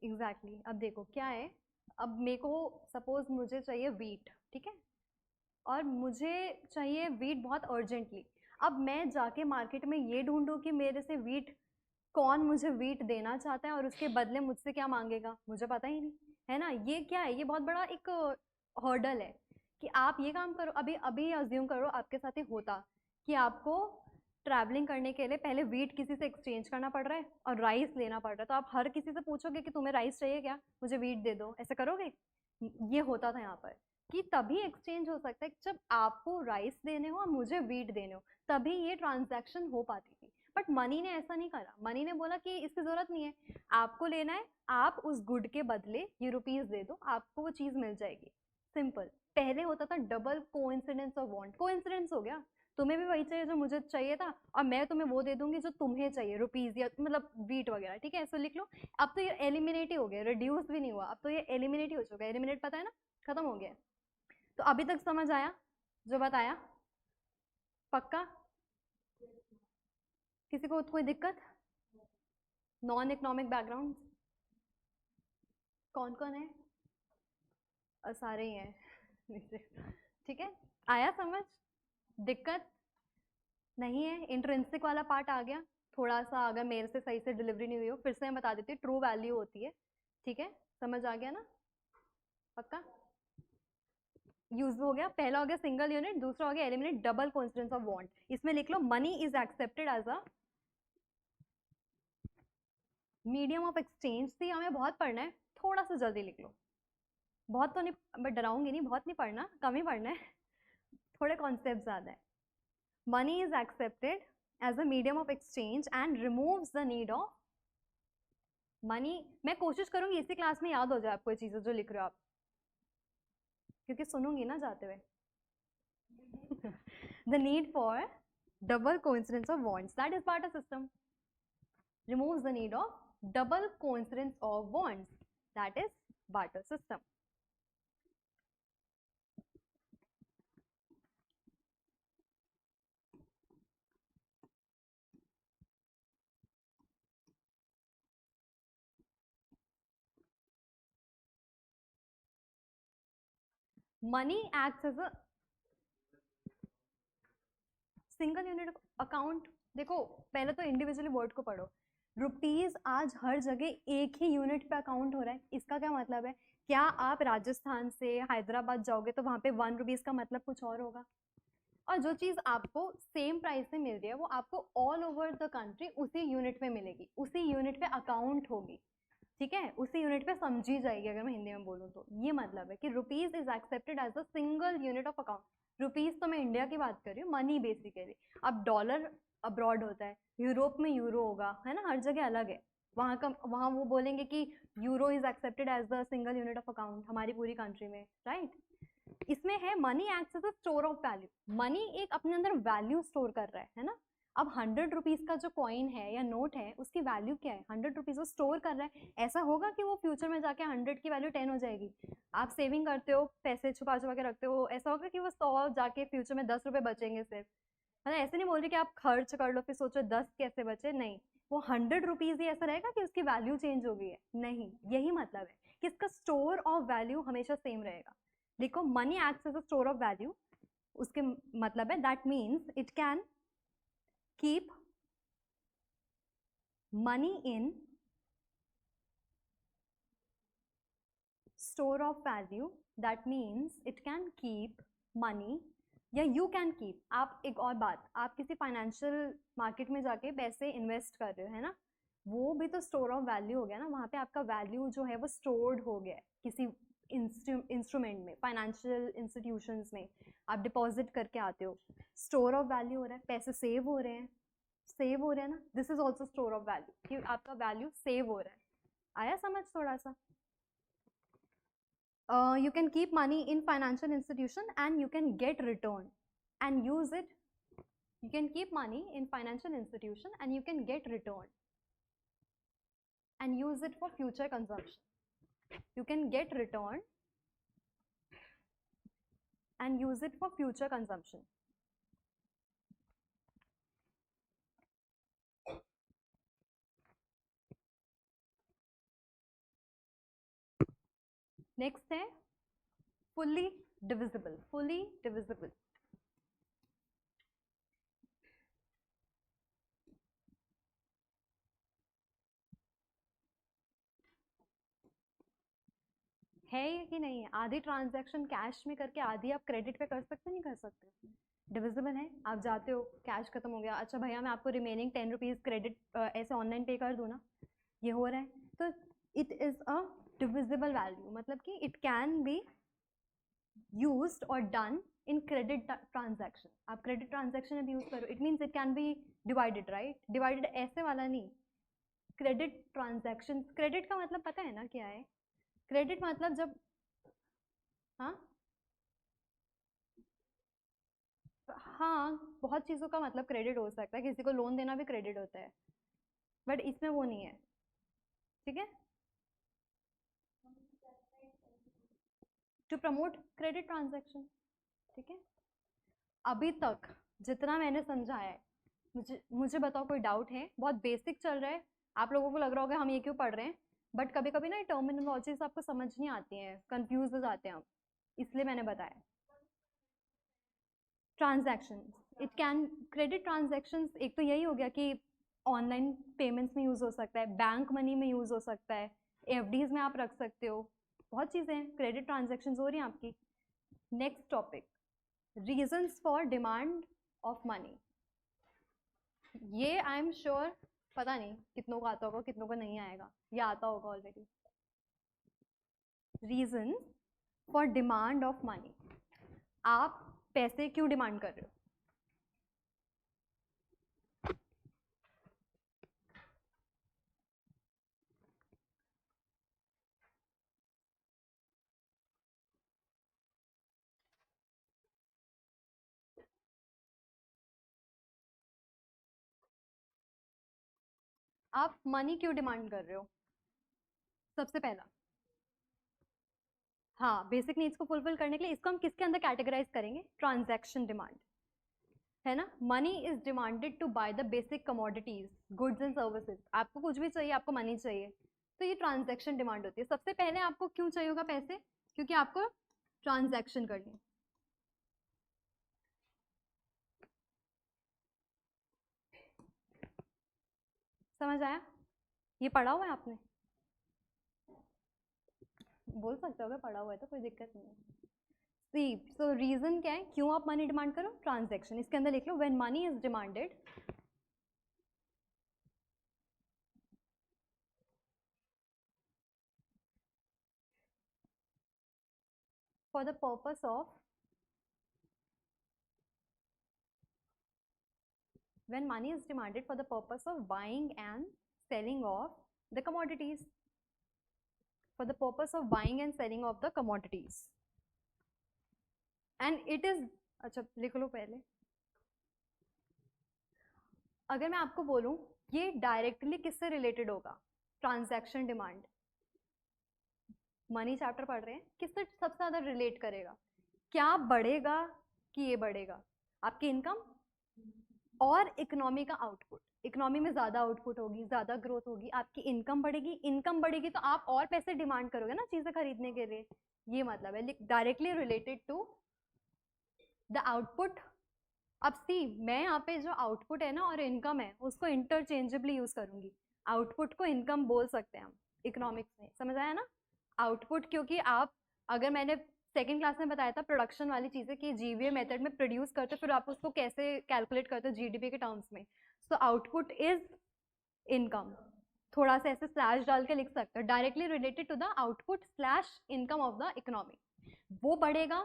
exactly. अब देखो क्या है, अब मेरे को सपोज मुझे चाहिए वीट, ठीक है, और मुझे चाहिए वीट बहुत अर्जेंटली। अब मैं जाके मार्केट में ये ढूंढूं कि मेरे से वीट, कौन मुझे वीट देना चाहता है और उसके बदले मुझसे क्या मांगेगा, मुझे पता ही नहीं, है ना। ये क्या है, ये बहुत बड़ा एक हर्डल है कि आप ये काम करो। अभी अभी अज्यूम करो आपके साथ ही होता कि आपको ट्रैवलिंग करने के लिए पहले वीट किसी से एक्सचेंज करना पड़ रहा है और राइस लेना पड़ रहा है, तो आप हर किसी से पूछोगे कि तुम्हें राइस चाहिए क्या, मुझे वीट दे दो, ऐसे करोगे? ये होता था यहाँ पर कि तभी एक्सचेंज हो सकता है जब आपको राइस देने हो और मुझे वीट देने हो, तभी ये ट्रांजैक्शन हो पाती थी। बट मनी ने ऐसा नहीं करा, मनी ने बोला कि इसकी जरूरत नहीं है, आपको लेना है आप उस गुड के बदले ये रुपीज दे दो, आपको वो चीज मिल जाएगी, सिंपल। पहले होता था double coincidence of want, coincidence हो गया, तुम्हें भी वही चाहिए जो मुझे चाहिए था और मैं तुम्हें वो दे दूंगी जो तुम्हें चाहिए, रुपीज या मतलब वीट वगैरह, ठीक है, ऐसे लिख लो। अब तो ये एलिमिनेट ही हो गया, रिड्यूस भी नहीं हुआ, अब तो ये एलिमिनेट ही हो चुका है, एलिमिनेट पता है ना, खत्म हो गया। तो अभी तक समझ आया जो बताया? पक्का? किसी को कोई दिक्कत? नॉन इकोनॉमिक बैकग्राउंड कौन कौन है? सारे ही हैं ठीक है, आया समझ? दिक्कत नहीं है? इंट्रिंसिक वाला पार्ट आ गया थोड़ा सा, अगर मेरे से सही से डिलीवरी नहीं हुई हो, फिर से मैं बता देती हूँ, ट्रू वैल्यू होती है, ठीक है, समझ आ गया ना? पक्का? यूज हो गया, पहला हो गया सिंगल यूनिट, दूसरा हो गया eliminate double coincidence of want. इसमें लिख लो money is accepted as a medium of exchange. थी हमें बहुत पढ़ना है, थोड़ा सा जल्दी लिख लो, बहुत तो नहीं, बट डराऊंगी नहीं, बहुत नहीं पढ़ना, कम ही पढ़ना है, थोड़े कॉन्सेप्ट ज्यादा है। Money is accepted as a medium of exchange and removes the need of money. मैं कोशिश करूंगी इसी क्लास में याद हो जाए आपको ये चीजें जो लिख रहे हो आप, क्योंकि सुनूंगी ना जाते हुए the need for double coincidence of wants, that is barter system, removes the need of double coincidence of wants, that is barter system. Money acts as a single unit account. देखो पहले तो इंडिविजुअली वर्ड को पढ़ो, रुपीज आज हर जगह एक ही यूनिट पे अकाउंट हो रहा है, इसका क्या मतलब है? क्या आप राजस्थान से हैदराबाद जाओगे तो वहां पे 1 रुपीज का मतलब कुछ और होगा? और जो चीज़ आपको सेम प्राइस में मिल रही है वो आपको ऑल ओवर द कंट्री उसी यूनिट में मिलेगी, उसी यूनिट पे अकाउंट होगी, ठीक है, उसी यूनिट पे समझी जाएगी। अगर मैं हिंदी में बोलूँ तो ये मतलब है कि rupees is accepted as a single unit of account. Rupees तो मैं इंडिया की बात कर रही हूँ, मनी बेसिकली। अब डॉलर अब्रॉड होता है, यूरोप में यूरो होगा, है ना, हर जगह अलग है। वहाँ वो बोलेंगे कि euro is accepted as the single unit of account हमारी पूरी कंट्री में, राइट। इसमें है money acts as a store of value. Money एक अपने अंदर वैल्यू स्टोर कर रहा है ना। अब 100 रुपीज का जो कॉइन है या नोट है उसकी वैल्यू क्या है, 100 रुपीज वो स्टोर कर रहा है। ऐसा होगा कि वो फ्यूचर में जाके 100 की वैल्यू 10 हो जाएगी। आप सेविंग करते हो, पैसे छुपा छुपा के रखते हो, ऐसा होगा कि वो 100 जाके फ्यूचर में 10 रुपए बचेंगे सिर्फ। मतलब ऐसे नहीं बोल रही कि आप खर्च कर लो फिर सोचो 10 कैसे बचे, नहीं। वो 100 रुपीज ही ऐसा रहेगा कि उसकी वैल्यू चेंज हो गई है, नहीं। यही मतलब है कि इसका स्टोर ऑफ वैल्यू हमेशा सेम रहेगा। देखो, money acts as a store of value, उसके मतलब है that means it can keep money in store of value, that means it can keep money, या you can keep। आप एक और बात, आप किसी फाइनेंशियल मार्केट में जाके पैसे इन्वेस्ट कर रहे हो, है ना, वो भी तो स्टोर ऑफ वैल्यू हो गया ना। वहाँ पे आपका वैल्यू जो है वो स्टोर्ड हो गया है किसी इंस्ट्रूमेंट में, फाइनेंशियल इंस्टीट्यूशंस में आप डिपॉजिट करके आते हो, स्टोर ऑफ वैल्यू हो रहा है, पैसे सेव हो रहे हैं, सेव हो रहे हैं ना। This is also store of value कि आपका वैल्यू सेव हो रहा है। आया समझ थोड़ा सा? You can keep money in financial institution and you can get return and use it. You can keep money in financial institution and you can get return and use it for future consumption. You can get return and use it for future consumption. Next है fully divisible. Fully divisible. है कि नहीं है? आधी ट्रांजैक्शन कैश में करके आधी आप क्रेडिट पे कर सकते, नहीं कर सकते? डिविजिबल है। आप जाते हो, कैश खत्म हो गया, अच्छा भैया मैं आपको रिमेनिंग 10 रुपीज़ क्रेडिट ऐसे ऑनलाइन पे कर दूँ ना, ये हो रहा है। तो it is a divisible value, मतलब कि इट कैन बी यूज्ड और डन इन क्रेडिट ट्रांजैक्शन। आप क्रेडिट ट्रांजैक्शन में भी यूज करो, it means it can be divided, right. Divided ऐसे वाला नहीं, क्रेडिट ट्रांजैक्शन। क्रेडिट का मतलब पता है ना क्या है? क्रेडिट मतलब जब, हाँ हाँ, बहुत चीज़ों का मतलब क्रेडिट हो सकता है, किसी को लोन देना भी क्रेडिट होता है, बट इसमें वो नहीं है, ठीक है। टू प्रमोट क्रेडिट ट्रांजैक्शन, ठीक है। अभी तक जितना मैंने समझाया है, मुझे मुझे बताओ कोई डाउट है? बहुत बेसिक चल रहा है, आप लोगों को लग रहा होगा हम ये क्यों पढ़ रहे हैं, बट कभी कभी ना टर्मिनोलॉजीज आपको समझ नहीं आती हैं, कंफ्यूज हो जाते हैं हम, इसलिए मैंने बताया। Transaction, it can, credit transactions एक तो यही हो गया कि ऑनलाइन पेमेंट्स में यूज़ हो सकता है, बैंक मनी में यूज़ हो सकता है, एफडीज में आप रख सकते हो, बहुत चीज़ें हैं, क्रेडिट ट्रांजैक्शंस हो रही हैं आपकी। Next topic, reasons for demand of money. ये आई एम श्योर पता नहीं कितनों को आता होगा, कितनों को नहीं आएगा, या आता होगा already. Reason for demand of money, आप पैसे क्यों डिमांड कर रहे हो? आप मनी क्यों डिमांड कर रहे हो? सबसे पहला, हाँ, बेसिक नीड्स को फुलफिल करने के लिए। इसको हम किसके अंदर कैटेगराइज करेंगे? ट्रांजैक्शन डिमांड, है ना। Money is demanded to buy the basic commodities, goods and services. आपको कुछ भी चाहिए, आपको मनी चाहिए, तो ये ट्रांजैक्शन डिमांड होती है। सबसे पहले आपको क्यों चाहिए होगा पैसे? क्योंकि आपको ट्रांजैक्शन करनी है। समझ आया? ये पढ़ा हुआ है आपने? बोल सकते हो, अगर पढ़ा हुआ है तो कोई दिक्कत नहीं है। सी सो रीजन क्या है, क्यों आप मनी डिमांड करो? ट्रांजैक्शन। इसके अंदर लिख लो when money is demanded for the purpose of when money is demanded for the purpose of buying and selling of the commodities, for the purpose of buying and selling of the commodities and it is, अच्छा लिख लो पहले। अगर मैं आपको बोलूं ये डायरेक्टली किससे रिलेटेड होगा? ट्रांजैक्शन डिमांड, मनी चैप्टर पढ़ रहे हैं, किससे सबसे ज्यादा रिलेट करेगा? क्या बढ़ेगा कि ये बढ़ेगा? आपकी इनकम और इकोनॉमी का आउटपुट। इकोनॉमी में ज्यादा आउटपुट होगी, ज्यादा ग्रोथ होगी, आपकी इनकम बढ़ेगी, इनकम बढ़ेगी तो आप और पैसे डिमांड करोगे ना चीजें खरीदने के लिए। ये मतलब है directly related to the output. अब सी मैं यहाँ पे जो आउटपुट है ना और इनकम है उसको इंटरचेंजेबली यूज करूंगी। आउटपुट को इनकम बोल सकते हैं हम इकोनॉमिक्स में, समझ आया ना? आउटपुट क्योंकि आप, अगर मैंने सेकंड क्लास में बताया था प्रोडक्शन वाली चीजें कि जीवीए मेथड में प्रोड्यूस करते फिर आप उसको कैसे कैलकुलेट करते हो जीडीपी के टर्म्स में, सो आउटपुट इज इनकम। थोड़ा सा ऐसे स्लैश डाल के लिख सकते हो, directly related to the output slash income of the economy. वो बढ़ेगा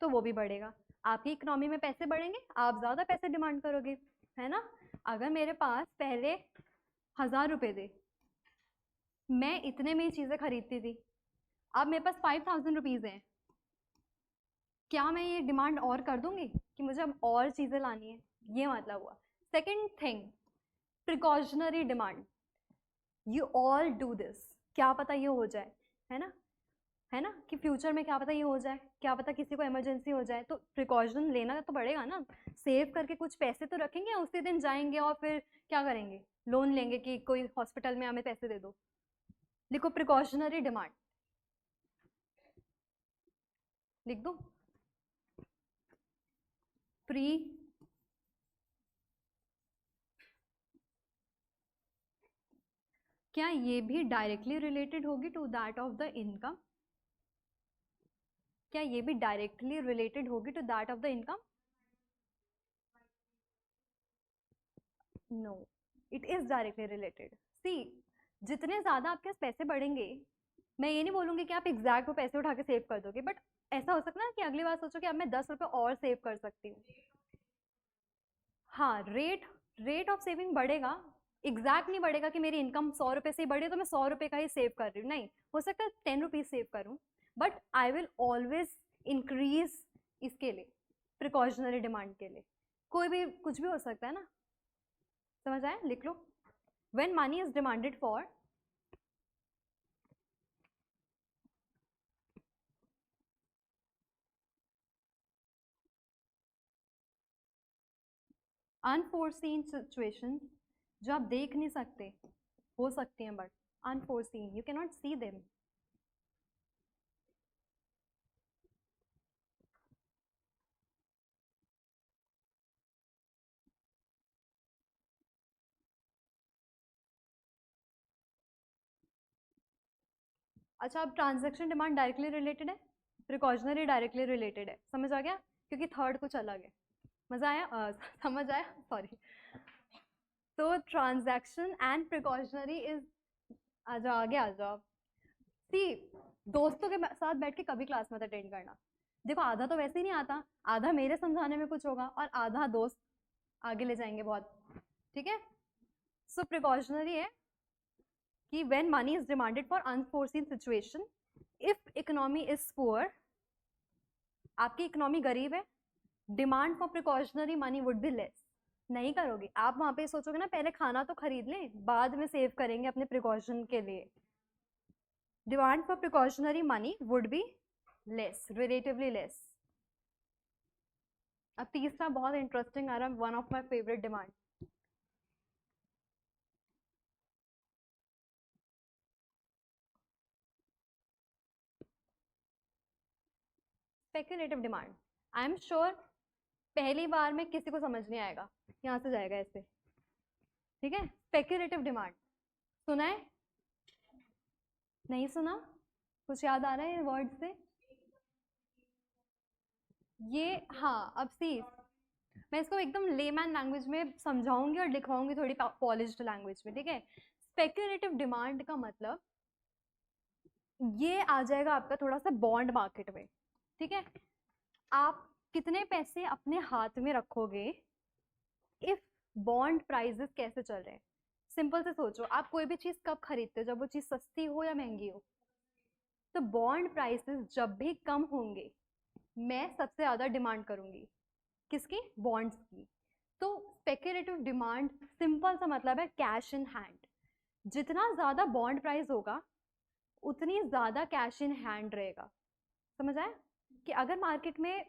तो वो भी बढ़ेगा, आपकी इकोनॉमी में पैसे बढ़ेंगे, आप ज्यादा पैसे डिमांड करोगे, है ना? अगर मेरे पास पहले 1000 रुपए थे, मैं इतने में ही चीजें खरीदती थी, अब मेरे पास 5000 रुपीज हैं, क्या मैं ये डिमांड और कर दूंगी कि मुझे अब और चीजें लानी है? ये मतलब हुआ। Second thing, precautionary demand. You all do this, क्या पता ये हो जाए, है ना? है ना कि फ्यूचर में क्या पता ये हो जाए, क्या पता किसी को इमरजेंसी हो जाए, तो प्रिकॉशन लेना तो पड़ेगा ना। सेव करके कुछ पैसे तो रखेंगे, उसी दिन जाएंगे और फिर क्या करेंगे? लोन लेंगे कि कोई हॉस्पिटल में हमें पैसे दे दो। लिखो प्रिकॉशनरी डिमांड, लिख दो प्री क्या ये भी डायरेक्टली रिलेटेड होगी to that of the income? क्या ये भी डायरेक्टली रिलेटेड होगी to that of the income? No, it is directly related. See जितने ज्यादा आपके पास पैसे बढ़ेंगे, मैं ये नहीं बोलूंगी कि आप एग्जैक्ट वो पैसे उठा के सेव कर दोगे, बट ऐसा हो सकता है ना कि अगली बार सोचो कि अब मैं 10 रुपए और सेव कर सकती हूँ। हाँ, रेट ऑफ सेविंग बढ़ेगा, एग्जैक्ट नहीं बढ़ेगा कि मेरी इनकम 100 रुपए से ही बढ़ी तो मैं 100 रुपए का ही सेव कर रही हूँ, नहीं, हो सकता है 10 रुपीज सेव करूँ, but I will always increase इसके लिए, प्रिकॉशनरी डिमांड के लिए। कोई भी कुछ भी हो सकता है ना, समझ आया? लिख लो when money is demanded for unforeseen situation, जो आप देख नहीं सकते, हो सकती हैं but unforeseen, you can not see them. अच्छा, अब ट्रांजैक्शन डिमांड डायरेक्टली रिलेटेड है, प्रिकॉशनरी डायरेक्टली रिलेटेड है, समझ आ गया? क्योंकि थर्ड कुछ अलग है। मजा आया? समझ आया? सॉरी। तो ट्रांजैक्शन एंड प्रिकॉशनरी इज, आ जाओ आगे आ जाओ। सी दोस्तों के साथ बैठ के कभी क्लास मत अटेंड करना। देखो आधा तो वैसे ही नहीं आता, आधा मेरे समझाने में कुछ होगा और आधा दोस्त आगे ले जाएंगे बहुत, ठीक है? सो प्रिकॉशनरी है कि when money is demanded for unforeseen situation, if economy is poor, आपकी इकोनॉमी गरीब है, demand for precautionary money would be less. नहीं करोगे आप, वहां पे सोचोगे ना पहले खाना तो खरीद लें बाद में सेव करेंगे अपने प्रिकॉशन के लिए। Demand for precautionary money would be less, relatively less. अब तीसरा बहुत इंटरेस्टिंग आ रहा है, one of my favourite demand, speculative demand. I am sure पहली बार में किसी को समझ नहीं आएगा, यहाँ से जाएगा ऐसे, ठीक है? स्पेक्युलेटिव डिमांड सुना है? नहीं सुना? कुछ याद आ रहा है वर्ड से? ये हाँ, अब सी मैं इसको एकदम लेमैन लैंग्वेज में समझाऊंगी और लिखवाऊंगी थोड़ी पॉलिश्ड लैंग्वेज में, ठीक है। स्पेक्यूलेटिव डिमांड का मतलब ये आ जाएगा आपका थोड़ा सा बॉन्ड मार्केट में, ठीक है। आप कितने पैसे अपने हाथ में रखोगे इफ बॉन्ड प्राइसेस कैसे चल रहे हैं। सिंपल से सोचो, आप कोई भी चीज कब खरीदते हो, जब वो चीज सस्ती हो या महंगी हो। तो बॉन्ड प्राइसेस जब भी कम होंगे मैं सबसे ज्यादा डिमांड करूंगी, किसकी, बॉन्ड्स की। तो स्पेक्यूलेटिव डिमांड सिंपल सा मतलब है कैश इन हैंड। जितना ज्यादा बॉन्ड प्राइस होगा उतनी ज्यादा कैश इन हैंड रहेगा। समझ आया कि अगर मार्केट में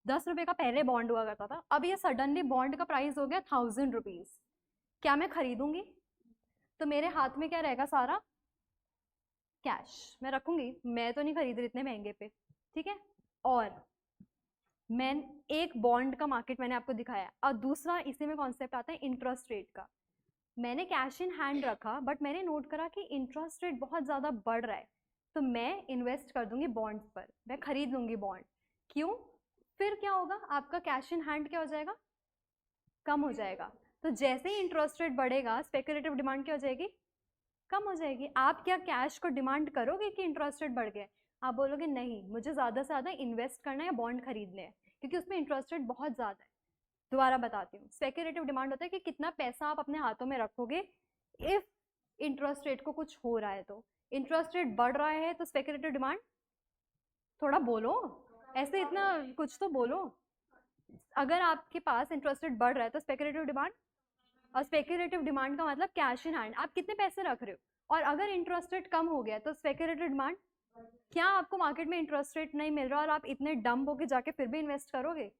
10 रुपए का पहले बॉन्ड हुआ करता था, अब ये सडनली बॉन्ड का प्राइस हो गया 1000 रुपीज, क्या मैं खरीदूंगी? तो मेरे हाथ में क्या रहेगा, सारा कैश मैं रखूंगी, मैं तो नहीं खरीद रही इतने महंगे पे, ठीक है। और मैं एक बॉन्ड का मार्केट मैंने आपको दिखाया, और दूसरा इसी में कॉन्सेप्ट आता है इंटरेस्ट रेट का। मैंने कैश इन हैंड रखा बट मैंने नोट करा कि इंटरेस्ट रेट बहुत ज़्यादा बढ़ रहा है, तो मैं इन्वेस्ट कर दूंगी बॉन्ड्स पर, मैं खरीद लूंगी बॉन्ड। क्यों? फिर क्या होगा, आपका कैश इन हैंड क्या हो जाएगा, कम हो जाएगा। तो जैसे ही इंटरेस्ट रेट बढ़ेगा स्पेकुलेटिव डिमांड क्या हो जाएगी, कम हो जाएगी। आप क्या कैश को डिमांड करोगे कि इंटरेस्ट रेट बढ़ गया? आप बोलोगे नहीं, मुझे ज़्यादा से ज़्यादा इन्वेस्ट करना है या बॉन्ड खरीदने हैं, क्योंकि उसमें इंटरेस्ट रेट बहुत ज़्यादा है। दोबारा बताती हूँ, स्पेक्यूलेटिव डिमांड होता है कि कितना पैसा आप अपने हाथों में रखोगे इफ इंटरेस्ट रेट को कुछ हो रहा है। तो इंटरेस्ट रेट बढ़ रहा है तो स्पेक्यूलेटिव डिमांड, थोड़ा बोलो, ऐसे इतना कुछ तो बोलो। अगर आपके पास इंटरेस्ट रेट बढ़ रहा है तो स्पेक्यूलेटिव डिमांड, और स्पेक्यूलेटिव डिमांड का मतलब कैश इन हैंड, आप कितने पैसे रख रहे हो। और अगर इंटरेस्ट रेट कम हो गया तो स्पेक्यूलेटिव डिमांड, क्या आपको मार्केट में इंटरेस्ट रेट नहीं मिल रहा और आप इतने डम होके जाके फिर भी इन्वेस्ट करोगे?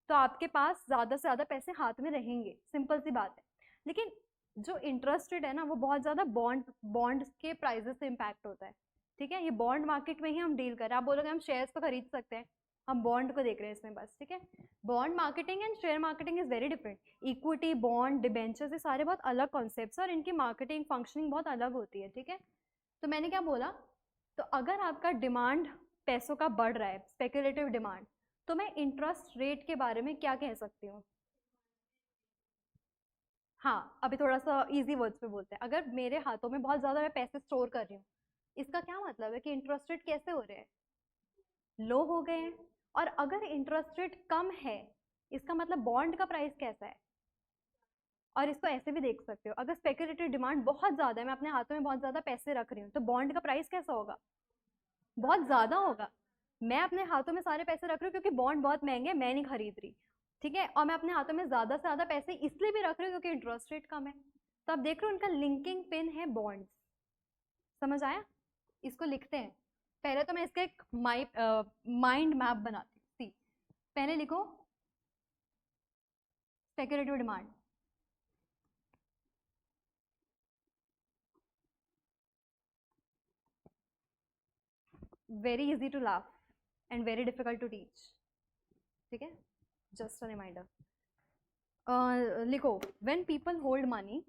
तो आपके पास ज़्यादा से ज़्यादा पैसे हाथ में रहेंगे, सिंपल सी बात है। लेकिन जो इंटरेस्ट रेट है ना वो बहुत ज़्यादा बॉन्ड के प्राइजेस से इम्पैक्ट होता है, ठीक है। ये बॉन्ड मार्केट में ही हम डील कर रहे हैं। आप बोलोगे हम शेयर्स तो खरीद सकते हैं, हम बॉन्ड को देख रहे हैं इसमें बस, ठीक है। Bond marketing and share marketing is very different. Equity, bond, debentures, ये सारे बहुत अलग कॉन्सेप्ट्स हैं और इनकी मार्केटिंग फंक्शनिंग बहुत अलग होती है, ठीक है। तो मैंने क्या बोला, तो अगर आपका डिमांड पैसों का बढ़ रहा है, स्पेकुलेटिव डिमांड, तो मैं इंटरेस्ट रेट के बारे में क्या कह सकती हूँ। हाँ, अभी थोड़ा सा इजी वर्ड्स पे बोलते हैं। अगर मेरे हाथों में बहुत ज़्यादा मैं पैसे स्टोर कर रही हूँ, इसका क्या मतलब है कि इंटरेस्ट रेट कैसे हो रहे हैं, लो हो गए हैं। और अगर इंटरेस्ट रेट कम है, इसका मतलब बॉन्ड का प्राइस कैसा है। और इसको ऐसे भी देख सकते हो, अगर स्पेकुलेटिव डिमांड बहुत ज़्यादा है, मैं अपने हाथों में बहुत ज़्यादा पैसे रख रही हूँ, तो बॉन्ड का प्राइस कैसा होगा, बहुत ज़्यादा होगा। मैं अपने हाथों में सारे पैसे रख रही हूँ क्योंकि बॉन्ड बहुत महंगे, मैं नहीं खरीद रही, ठीक है। और मैं अपने हाथों में ज़्यादा से ज़्यादा पैसे इसलिए भी रख रही हूँ क्योंकि इंटरेस्ट रेट कम है। तो आप देख रहे हो उनका लिंकिंग पिन है बॉन्ड्स। समझ आया? इसको लिखते हैं। पहले तो मैं इसका एक माइंड मैप बनाती हूँ। सी, पहले लिखो speculative demand, very easy to laugh and very difficult to teach, ठीक है। Just a reminder. लिखो when people hold money,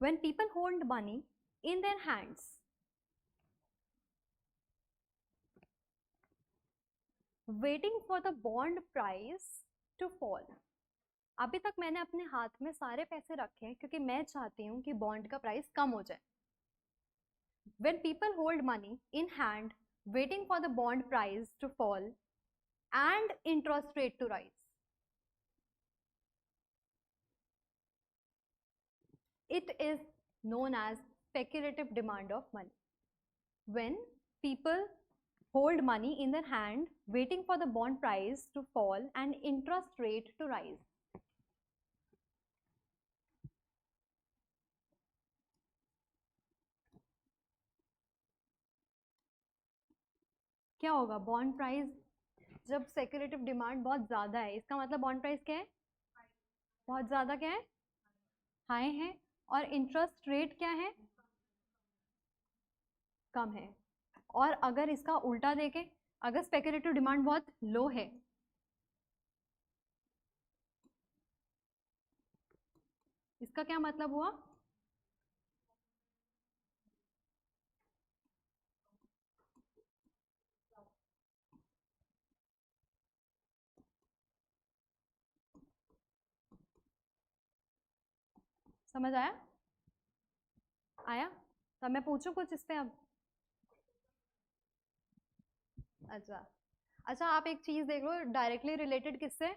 when people hold money in their hands, waiting for the bond price to fall। अभी तक मैंने अपने हाथ में सारे पैसे रखे हैं क्योंकि मैं चाहती हूँ कि बॉन्ड का प्राइस कम हो जाए। when people hold money in hand waiting for the bond price to fall and interest rate to rise, it is known as speculative demand of money। when people hold money in their hand waiting for the bond price to fall and interest rate to rise। क्या होगा, बॉन्ड प्राइस जब स्पेक्यूलेटिव डिमांड बहुत ज़्यादा है, इसका मतलब बॉन्ड प्राइस क्या है, बहुत ज़्यादा क्या है, हाई है। और इंटरेस्ट रेट क्या है, कम है। और अगर इसका उल्टा देखें, अगर स्पेक्यूलेटिव डिमांड बहुत लो है, इसका क्या मतलब हुआ? समझ आया? आया? तब मैं पूछूं कुछ इस पे अब? अच्छा, अच्छा आप एक चीज देख लो, डायरेक्टली रिलेटेड किससे?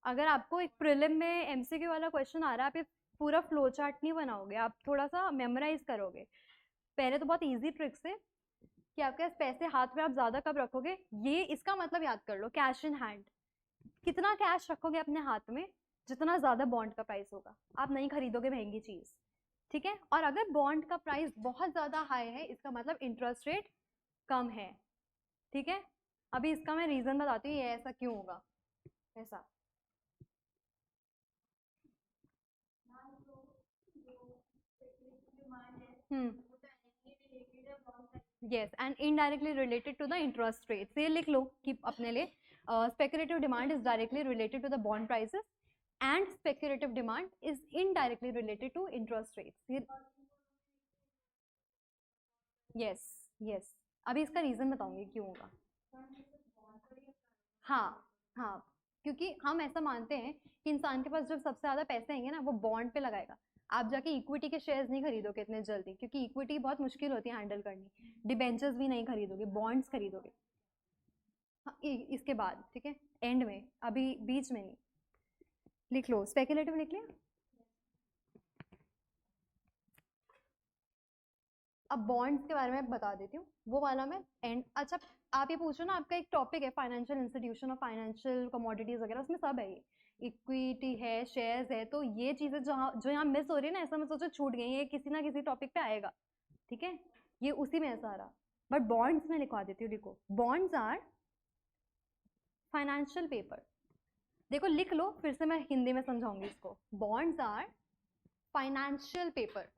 अगर आपको एक प्रीलिम में एमसीक्यू वाला क्वेश्चन आ रहा है, आप ये पूरा फ्लो चार्ट नहीं बनाओगे, आप थोड़ा सा मेमोराइज करोगे। पहले तो बहुत इजी ट्रिक्स है कि आपके पास पैसे हाथ में आप ज्यादा कब रखोगे, ये इसका मतलब याद कर लो, कैश इन हैंड। कितना कैश रखोगे अपने हाथ में, जितना ज्यादा बॉन्ड का प्राइस होगा। आप नहीं खरीदोगे महंगी चीज, ठीक है? और अगर बॉन्ड का प्राइस बहुत ज्यादा हाई है, इसका मतलब इंटरेस्ट रेट कम है, ठीक है? अभी इसका मैं रीजन बताती हूँ ये ऐसा क्यों होगा। ऐसा हम्म, yes and indirectly related to the interest rates, ये लिख लो कि अपने लिए speculative demand is directly related to the bond prices and speculative demand is indirectly related to interest rates, ये yes, yes। अभी इसका रीजन बताऊंगी क्यों होगा। हाँ, हाँ, क्योंकि हम ऐसा मानते हैं कि इंसान के पास जब सबसे ज्यादा पैसे आएंगे ना, वो बॉन्ड पे लगाएगा। आप जाके इक्विटी के शेयर्स नहीं खरीदोगे इतने जल्दी, क्योंकि इक्विटी बहुत मुश्किल होती है हैंडल करनी। डिबेंचर्स भी नहीं खरीदोगे, बॉन्ड्स खरीदोगे। हाँ, इसके बाद, ठीक है, एंड में, अभी बीच में नहीं। लिख लो, स्पेकुलेटिव लिख लिया। अब बॉन्ड्स के बारे में बता देती हूँ, वो वाला मैं एंड। अच्छा, आप ये पूछो ना, आपका एक टॉपिक है फाइनेंशियल इंस्टीट्यूशन और फाइनेंशियल कमोडिटीज वगैरह, उसमें सब है, ये इक्विटी है, शेयर्स है, तो ये चीजें जहाँ जो यहाँ मिस हो रही है ना, ऐसा मैं सोचो छूट गई, ये किसी ना किसी टॉपिक पे आएगा, ठीक है? ये उसी में ऐसा आ रहा। बट बॉन्ड्स में लिखवा देती हूँ, लिखो, बॉन्ड्स आर फाइनेंशियल पेपर। देखो लिख लो, फिर से मैं हिंदी में समझाऊंगी इसको। Bonds are financial paper.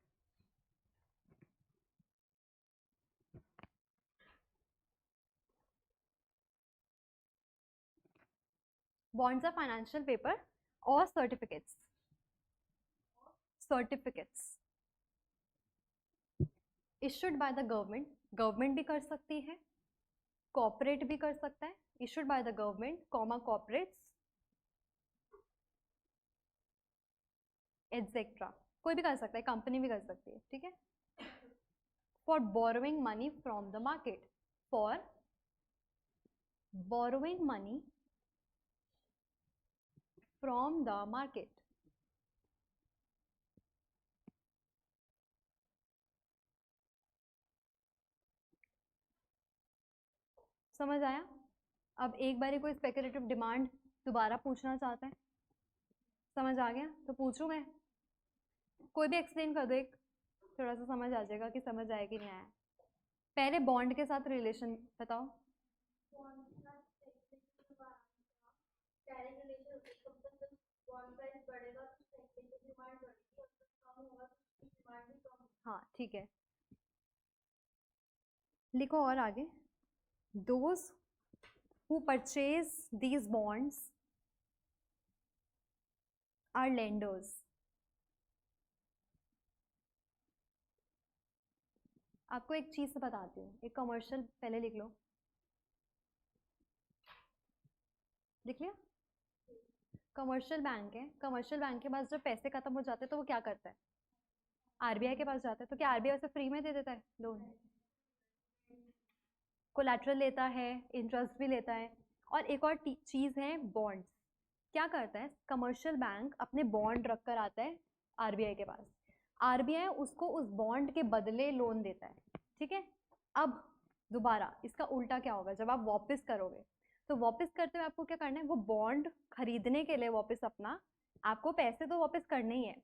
Bonds are financial paper or certificates, certificates issued by the government, government भी कर सकती है, कॉर्पोरेट भी कर सकता है, issued by the government, corporates etc, कोई भी कर सकता है, कंपनी भी कर सकती है, ठीक है? For borrowing money from the market, for borrowing money from the market. समझ आया? अब एक बार कोई स्पेकुलेटिव डिमांड दोबारा पूछना चाहता है, समझ आ गया तो पूछूं मैं? कोई भी एक्सप्लेन कर दो, एक थोड़ा सा समझ आ जाएगा कि समझ आया कि नहीं आया। पहले बॉन्ड के साथ रिलेशन बताओ। हाँ ठीक है, लिखो और आगे। Those who purchase these bonds are lenders. आपको एक चीज से बताती हूँ, एक कमर्शियल पहले लिख लो, लिख लिया? कमर्शियल बैंक है, कमर्शियल बैंक के पास जब पैसे खत्म हो जाते हैं तो वो क्या करता है? आरबीआई के पास जाता है। तो क्या आरबीआई उसे फ्री में दे देता है लोन? कोलैटरल लेता है, इंटरेस्ट भी लेता है। और एक और चीज है बॉन्ड्स। क्या करता है कमर्शियल बैंक? अपने बॉन्ड रख कर आता है आरबीआई के पास, आरबीआई उसको उस बॉन्ड के बदले लोन देता है, ठीक है? अब दोबारा इसका उल्टा क्या होगा, जब आप वापस करोगे तो वापस करते हुए आपको क्या करना है, वो बॉन्ड खरीदने के लिए वापस अपना, आपको पैसे तो वापस करने ही है,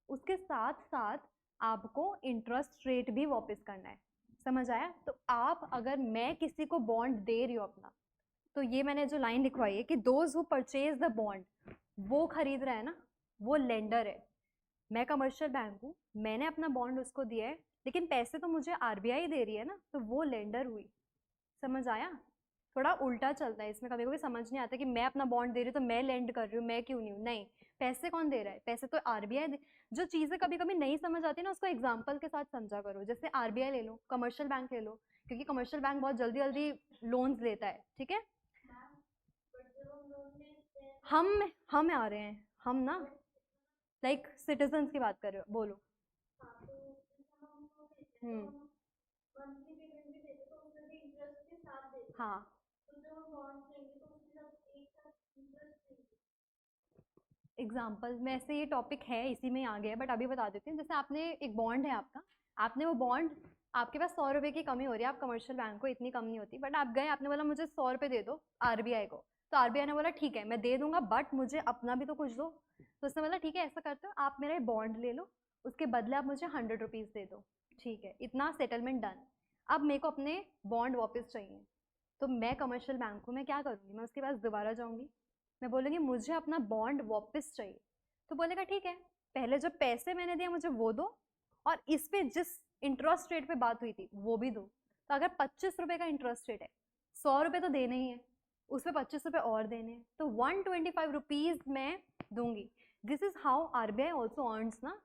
उसके साथ साथ आपको इंटरेस्ट रेट भी वापस करना है। समझ आया? तो आप, अगर मैं किसी को बॉन्ड दे रही हूँ अपना, तो ये मैंने जो लाइन लिखवाई है कि those who purchase the bond, वो खरीद रहा है ना, वो लेंडर है। मैं कमर्शियल बैंक हूँ, मैंने अपना बॉन्ड उसको दिया है, लेकिन पैसे तो मुझे आरबीआई दे रही है ना, तो वो लेंडर हुई। समझ आया? थोड़ा उल्टा चलता है इसमें, कभी कभी समझ नहीं आता कि मैं अपना बॉन्ड दे रही हूँ तो मैं लेंड कर रही हूँ, मैं क्यों नहीं हूँ। नहीं, पैसे कौन दे रहा है? पैसे तो आरबीआई। जो चीजें कभी कभी नहीं समझ आती ना, उसको एग्जाम्पल के साथ समझा करो। जैसे आरबीआई ले लो, कमर्शियल बैंक ले लो, क्योंकि कमर्शियल बैंक बहुत जल्दी जल्दी लोन्स देता है, ठीक है। हम आ रहे हैं, हम ना लाइक सिटीजन्स की बात कर रहे हो, बोलो। हम्म। हाँ, एग्जाम्पल में से ये टॉपिक है, इसी में ही आ गया है, बट अभी बता देती हूँ। जैसे आपने एक बॉन्ड है आपका, आपने वो बॉन्ड, आपके पास 100 रुपए की कमी हो रही है, आप कमर्शियल बैंक को इतनी कम नहीं होती, बट आप गए, आपने बोला मुझे 100 रुपए दे दो आरबीआई को। तो आरबीआई ने बोला ठीक है मैं दे दूंगा, बट मुझे अपना भी तो कुछ दो। तो उसने बोला ठीक है ऐसा करते हो, आप मेरा बॉन्ड ले लो, उसके बदले आप मुझे 100 रुपीज़ दे दो। ठीक है, इतना सेटलमेंट डन। अब मेरे को अपने बॉन्ड वापस चाहिए, तो मैं कमर्शियल बैंक हूँ, मैं क्या करूँगी? मैं उसके पास दोबारा जाऊँगी, मैं बोलूँगी मुझे अपना बॉन्ड वापस चाहिए। तो बोलेगा ठीक है, पहले जो पैसे मैंने दिए मुझे वो दो, और इस पे जिस इंटरेस्ट रेट पे बात हुई थी वो भी दो। तो अगर 25 रुपए का इंटरेस्ट रेट है, 100 रुपए तो देने ही है, उस पर 25 रुपए और देने हैं, तो 125 रुपीज मैं दूंगी। This is how RBI also earns ना।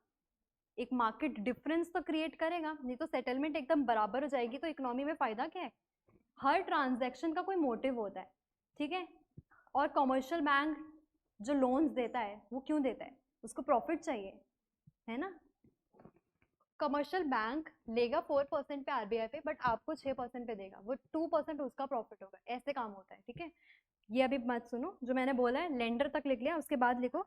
एक मार्केट डिफरेंस तो क्रिएट करेगा, नहीं तो सेटलमेंट एकदम बराबर हो जाएगी तो इकोनॉमी में फायदा क्या है? हर ट्रांजैक्शन का कोई मोटिव होता है, ठीक है। और कमर्शियल बैंक जो लोन्स देता है वो क्यों देता है? उसको प्रॉफिट चाहिए, है ना। कमर्शियल बैंक लेगा 4% पे आरबीआई पे, बट आपको 6% पे देगा, वो 2% उसका प्रॉफिट होगा। ऐसे काम होता है, ठीक है। ये अभी मत सुनो, जो मैंने बोला है लेंडर तक लिख लिया, उसके बाद लिखो।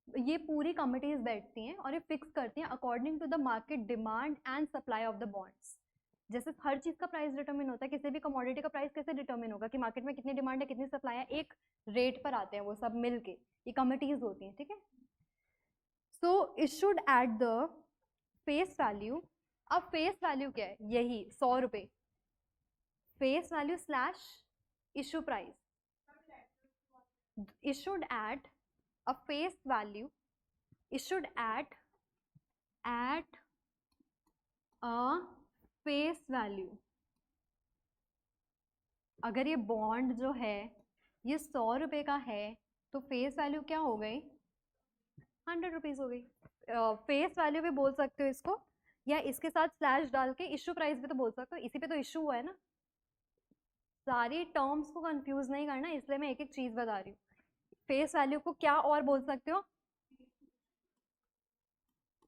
ये पूरी कमिटीज बैठती हैं और ये फिक्स करती हैं according to the market demand and supply of the bonds. जैसे हर चीज का प्राइस डिटरमिन होता है, किसी भी कमोडिटी का प्राइस कैसे डिटरमिन होगा कि मार्केट में कितनी डिमांड है कितनी सप्लाई है, एक रेट पर आते हैं वो सब मिलके, ये कमिटीज होती हैं, ठीक है। So issued at the face value. अब फेस वैल्यू क्या है? यही 100 रुपए, face value slash issue price. issued at a face value, issued at a face value। अगर ये बॉन्ड जो है ये 100 रुपए का है, तो फेस वैल्यू क्या हो गई? 100 रुपीज हो गई। फेस वैल्यू भी बोल सकते हो इसको, या इसके साथ स्लैश डाल के इशू प्राइस भी तो बोल सकते हो, इसी पे तो इशू हुआ है ना। सारी टर्म्स को कंफ्यूज नहीं करना, इसलिए मैं एक एक चीज बता रही हूँ। फेस वैल्यू को क्या और बोल सकते हो?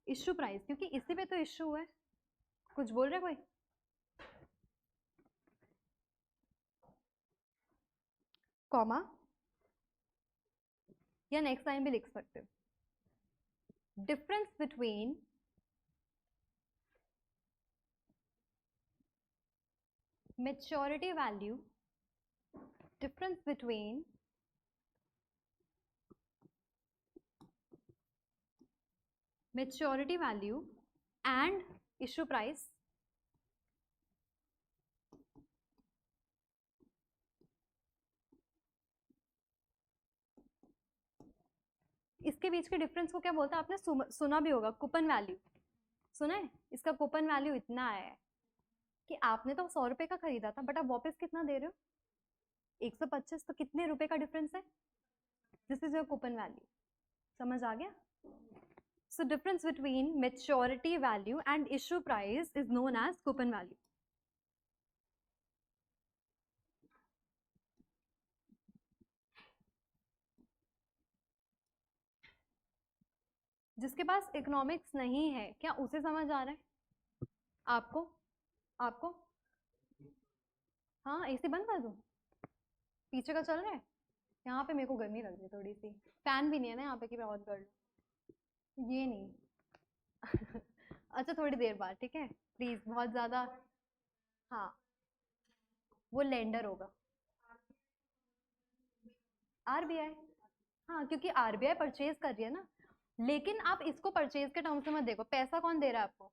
इशू प्राइस, क्योंकि इसी पे तो इशू हुआ है। कुछ बोल रहे कोई? कॉमा या नेक्स्ट लाइन भी लिख सकते हो। Difference between maturity value, difference between maturity value and issue price. इसके बीच के डिफरेंस को क्या बोलते हैं? आपने सुना भी होगा, कूपन वैल्यू। सुना है? इसका कूपन वैल्यू इतना है कि आपने तो 100 रुपए का खरीदा था, बट आप वापस कितना दे रहे हो? 125। तो कितने रुपए का डिफरेंस है? This is your coupon value. समझ आ गया? So difference between maturity value and issue price is known as coupon value. जिसके पास इकोनॉमिक्स नहीं है, क्या उसे समझ आ रहा है? आपको? आपको? हाँ, एसी बंद कर दूं? पीछे का चल रहा है? यहाँ पे मेरे को गर्मी लग रही है थोड़ी सी, फैन भी नहीं है ना यहाँ पे कि मैं ऑन कर लूँ, ये नहीं। अच्छा थोड़ी देर बाद, ठीक है, प्लीज, बहुत ज्यादा। हाँ, वो लेंडर होगा, आरबीआई। हाँ, क्योंकि आरबीआई परचेज कर रही है ना। लेकिन आप इसको परचेज के टर्म्स में देखो, पैसा कौन दे रहा है आपको?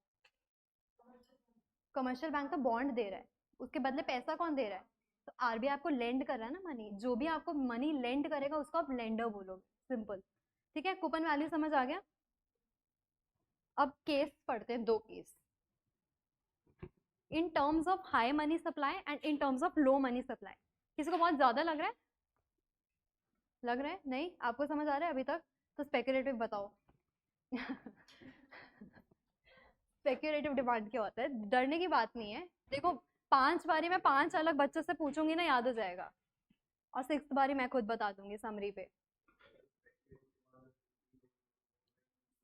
कमर्शियल बैंक तो बॉन्ड दे रहा है, उसके बदले पैसा कौन दे रहा है? तो आरबीआई आपको लेंड कर रहा है ना मनी, जो भी आपको मनी लेंड करेगा उसको आप लेंडर बोलोगे, सिंपल। ठीक है, कूपन वैल्यू समझ आ गया। अब केस पढ़ते हैं, दो case. In terms of high money supply and in terms of low money supply. किसी को बहुत ज़्यादा लग रहा है? लग रहा है? नहीं आपको समझ आ रहा है अभी तक? तो स्पेक्युलेटिव बताओ। स्पेक्युलेटिव डिमांड क्या होता है? डरने की बात नहीं है। देखो 5 बारी मैं 5 अलग बच्चों से पूछूंगी ना, याद हो जाएगा, और 6th बारी मैं खुद बता दूंगी समरी पे।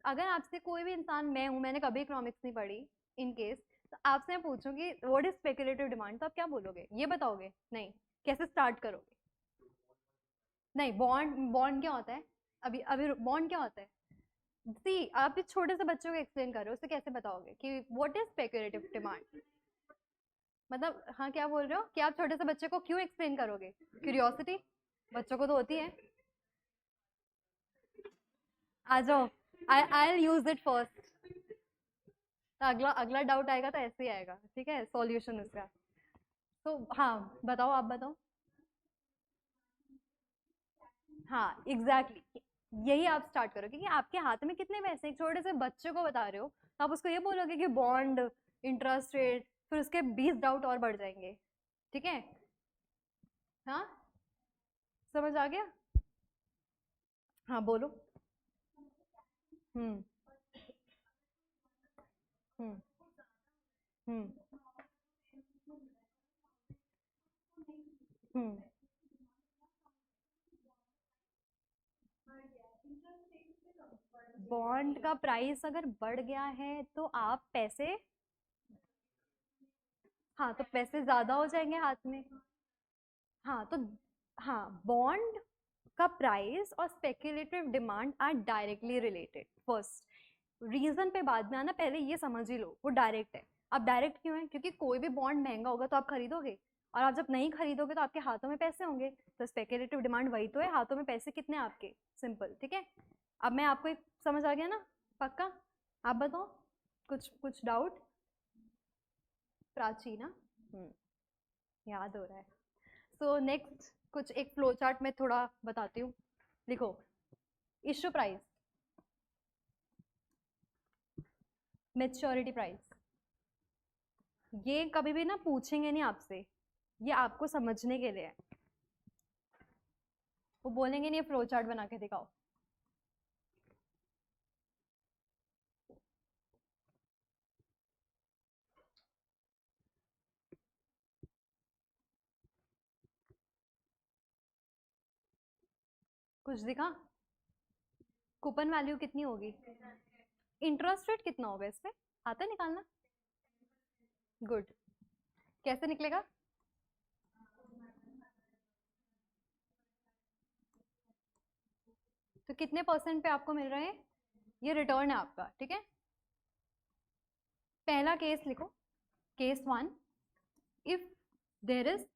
अगर आपसे कोई भी इंसान, मैं हूँ, मैंने कभी इकोनॉमिक्स नहीं पढ़ी, इन केस, तो आपसे मैं पूछूंगी व्हाट इज स्पेक्युलेटिव डिमांड, तो आप क्या बोलोगे? ये बताओगे? नहीं। कैसे स्टार्ट करोगे? नहीं, बॉन्ड, बॉन्ड क्या होता है? अभी अभी बॉन्ड क्या होता है? सी, आप इस छोटे से बच्चों को एक्सप्लेन कर रहे हो, उससे कैसे बताओगे कि व्हाट इज स्पेक्युलेटिव डिमांड? मतलब हाँ, क्या बोल रहे हो कि आप छोटे से बच्चे को क्यों एक्सप्लेन करोगे? क्यूरियोसिटी बच्चों को तो होती है। आ जाओ, I will use it first. तो अगला अगला डाउट आएगा तो ऐसे ही आएगा, ठीक है, सॉल्यूशन उसका। तो हाँ बताओ, आप बताओ। हाँ एग्जैक्टली exactly. यही आप स्टार्ट करो, क्योंकि आपके हाथ में कितने पैसे, एक छोटे से बच्चे को बता रहे हो, तो आप उसको ये बोलोगे कि बॉन्ड, इंटरेस्ट रेट, फिर उसके 20 डाउट और बढ़ जाएंगे। ठीक है? हाँ समझ आ गया? हाँ बोलो। हम्म हम्म हम्म हम्म बॉन्ड का प्राइस अगर बढ़ गया है तो आप पैसे, हाँ तो पैसे ज्यादा हो जाएंगे हाथ में। हाँ तो, हाँ बॉन्ड का प्राइस और speculative demand are directly related. First, reason पे बाद में आना, पहले ये समझ ही लो वो डायरेक्ट है। अब डायरेक्ट क्यों है? क्योंकि कोई भी बॉन्ड महंगा होगा तो आप खरीदोगे, और आप जब नहीं खरीदोगे तो आपके हाथों में पैसे होंगे, तो स्पेक्युलेटिव डिमांड वही तो है, हाथों में पैसे कितने हैं आपके, सिंपल। ठीक है? अब मैं आपको एक समझ आ गया ना? पक्का? आप बताओ, कुछ कुछ डाउट? प्राची ना? याद हो रहा है। सो नेक्स्ट कुछ एक फ्लो चार्ट में थोड़ा बताती हूँ। लिखो, इश्यू प्राइस, मेच्योरिटी प्राइस। ये कभी भी ना पूछेंगे नहीं आपसे, ये आपको समझने के लिए है। वो बोलेंगे नहीं फ्लो चार्ट बना के दिखाओ। कुछ दिखा? कूपन वैल्यू कितनी होगी? इंटरेस्ट रेट कितना होगा इस पे? आता है निकालना? गुड। कैसे निकलेगा? तो कितने परसेंट पे आपको मिल रहे हैं? ये रिटर्न है आपका। ठीक है? पहला केस लिखो, case 1, if there is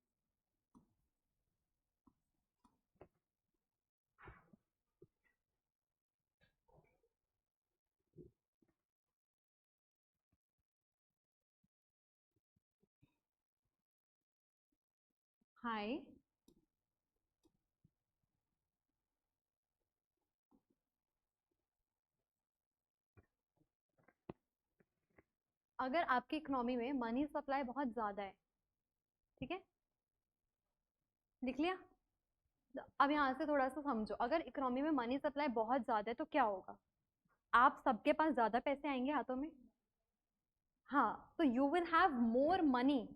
high अगर आपकी इकोनॉमी में मनी सप्लाई बहुत ज्यादा है। ठीक है? लिख लिया? अब यहाँ से थोड़ा सा समझो, अगर इकोनॉमी में मनी सप्लाई बहुत ज्यादा है तो क्या होगा? आप सबके पास ज्यादा पैसे आएंगे हाथों में। हाँ, तो you will have more money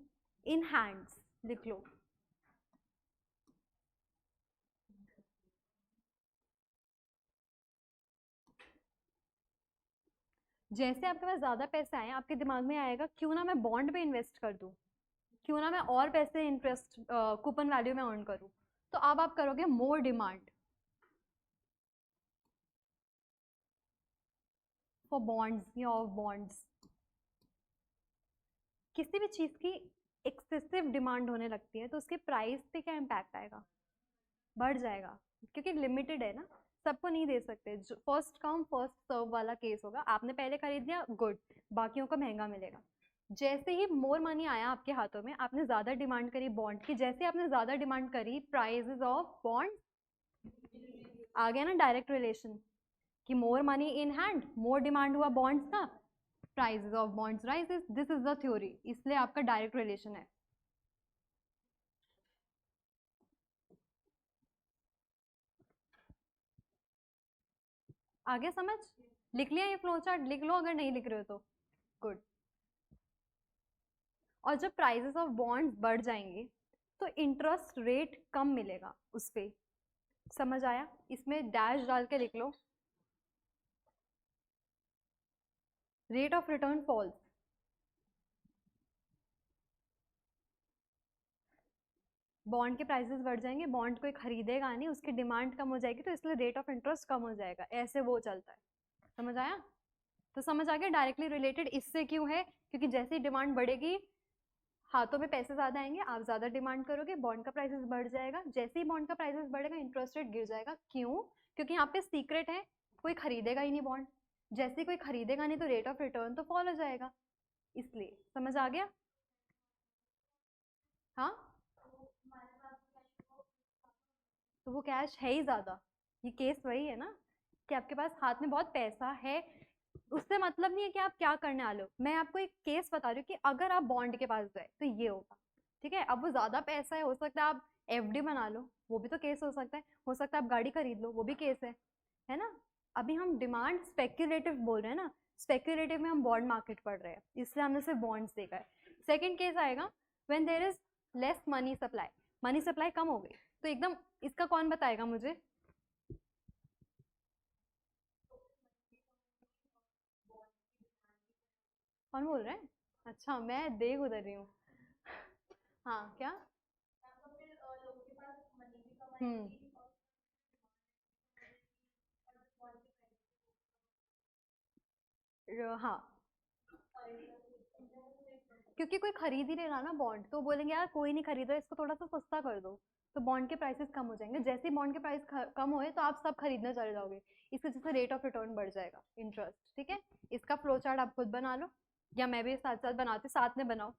in hands. लिख लो। जैसे आपके पास ज्यादा पैसे आए, आपके दिमाग में आएगा क्यों ना मैं बॉन्ड पे इन्वेस्ट कर दूं, क्यों ना मैं और पैसे इंटरेस्ट कूपन वैल्यू में अर्न करूं। तो अब आप करोगे मोर डिमांड फॉर बॉन्ड्स या ऑफ बॉन्ड्स। किसी भी चीज की एक्सेसिव डिमांड होने लगती है तो उसके प्राइस पे क्या इम्पैक्ट आएगा? बढ़ जाएगा, क्योंकि लिमिटेड है ना, सबको नहीं दे सकते। फर्स्ट कम फर्स्ट सर्व वाला केस होगा, आपने पहले खरीद लिया, गुड, बाकियों को महंगा मिलेगा। जैसे ही मोर मनी आया आपके हाथों में, आपने ज्यादा डिमांड करी बॉन्ड की, जैसे आपने ज्यादा डिमांड करी, प्राइसेस ऑफ बॉन्ड आ गया ना डायरेक्ट रिलेशन, कि more money in hand, more demand हुआ बॉन्ड्स का, prices of bonds rises, this is the theory, इसलिए आपका डायरेक्ट रिलेशन है। आगे समझ? लिख लिया ये फ्लो चार्ट? लिख लो अगर नहीं लिख रहे हो तो। गुड। और जब प्राइजेस ऑफ बॉन्ड्स बढ़ जाएंगे तो इंटरेस्ट रेट कम मिलेगा उस पे। समझ आया? इसमें डैश डाल के लिख लो, rate of return falls. Bond के प्राइसेस बढ़ जाएंगे, बॉन्ड कोई खरीदेगा नहीं, उसकी डिमांड कम हो जाएगी, तो इसलिए रेट ऑफ इंटरेस्ट कम हो जाएगा, ऐसे वो चलता है। समझ आया? तो समझ आ गया डायरेक्टली रिलेटेड इससे क्यों है, क्योंकि जैसे ही डिमांड बढ़ेगी हाथों में पैसे ज्यादा आएंगे, आप ज्यादा डिमांड करोगे, बॉन्ड का प्राइसेस बढ़ जाएगा, जैसे ही बॉन्ड का प्राइसेस बढ़ेगा इंटरेस्ट रेट गिर जाएगा। क्यों? क्योंकि यहाँ पे सीक्रेट है, कोई खरीदेगा ही नहीं बॉन्ड, जैसे कोई खरीदेगा नहीं तो रेट ऑफ रिटर्न तो फॉल हो जाएगा, इसलिए। समझ आ गया? हाँ, तो वो कैश है ही ज्यादा, ये केस वही है ना कि आपके पास हाथ में बहुत पैसा है, उससे मतलब नहीं है कि आप क्या करने वाले हो। मैं आपको एक केस बता रही हूँ कि अगर आप बॉन्ड के पास गए तो ये होगा, ठीक है? अब वो ज्यादा पैसा है, हो सकता है आप एफडी बना लो, वो भी तो केस हो सकता है आप गाड़ी खरीद लो, वो भी केस है ना? अभी हम डिमांड स्पेक्यूलेटिव बोल रहे हैं ना, स्पेक्यूलेटिव में हम बॉन्ड मार्केट पढ़ रहे हैं, इसलिए हमने सिर्फ बॉन्ड्स देखा है। सेकेंड केस आएगा when there is less money supply, money supply कम हो गई, तो एकदम इसका कौन बताएगा मुझे? कौन बोल रहे हैं? अच्छा, मैं देख उधर रही हूँ। हाँ क्या? हम्म। हाँ, क्योंकि कोई खरीद ही नहीं रहा ना बॉन्ड, तो बोलेंगे यार कोई नहीं खरीद रहा, इसको थोड़ा सा सस्ता कर दो, तो बॉन्ड के प्राइसेस कम हो जाएंगे, जैसे ही बॉन्ड के प्राइस कम होए तो आप सब खरीदने चले जाओगे, इसकी वजह से रेट ऑफ रिटर्न बढ़ जाएगा, इंटरेस्ट। ठीक है, इसका फ्लो चार्ट आप खुद बना लो, या मैं भी साथ साथ बनाती, साथ में बनाओ।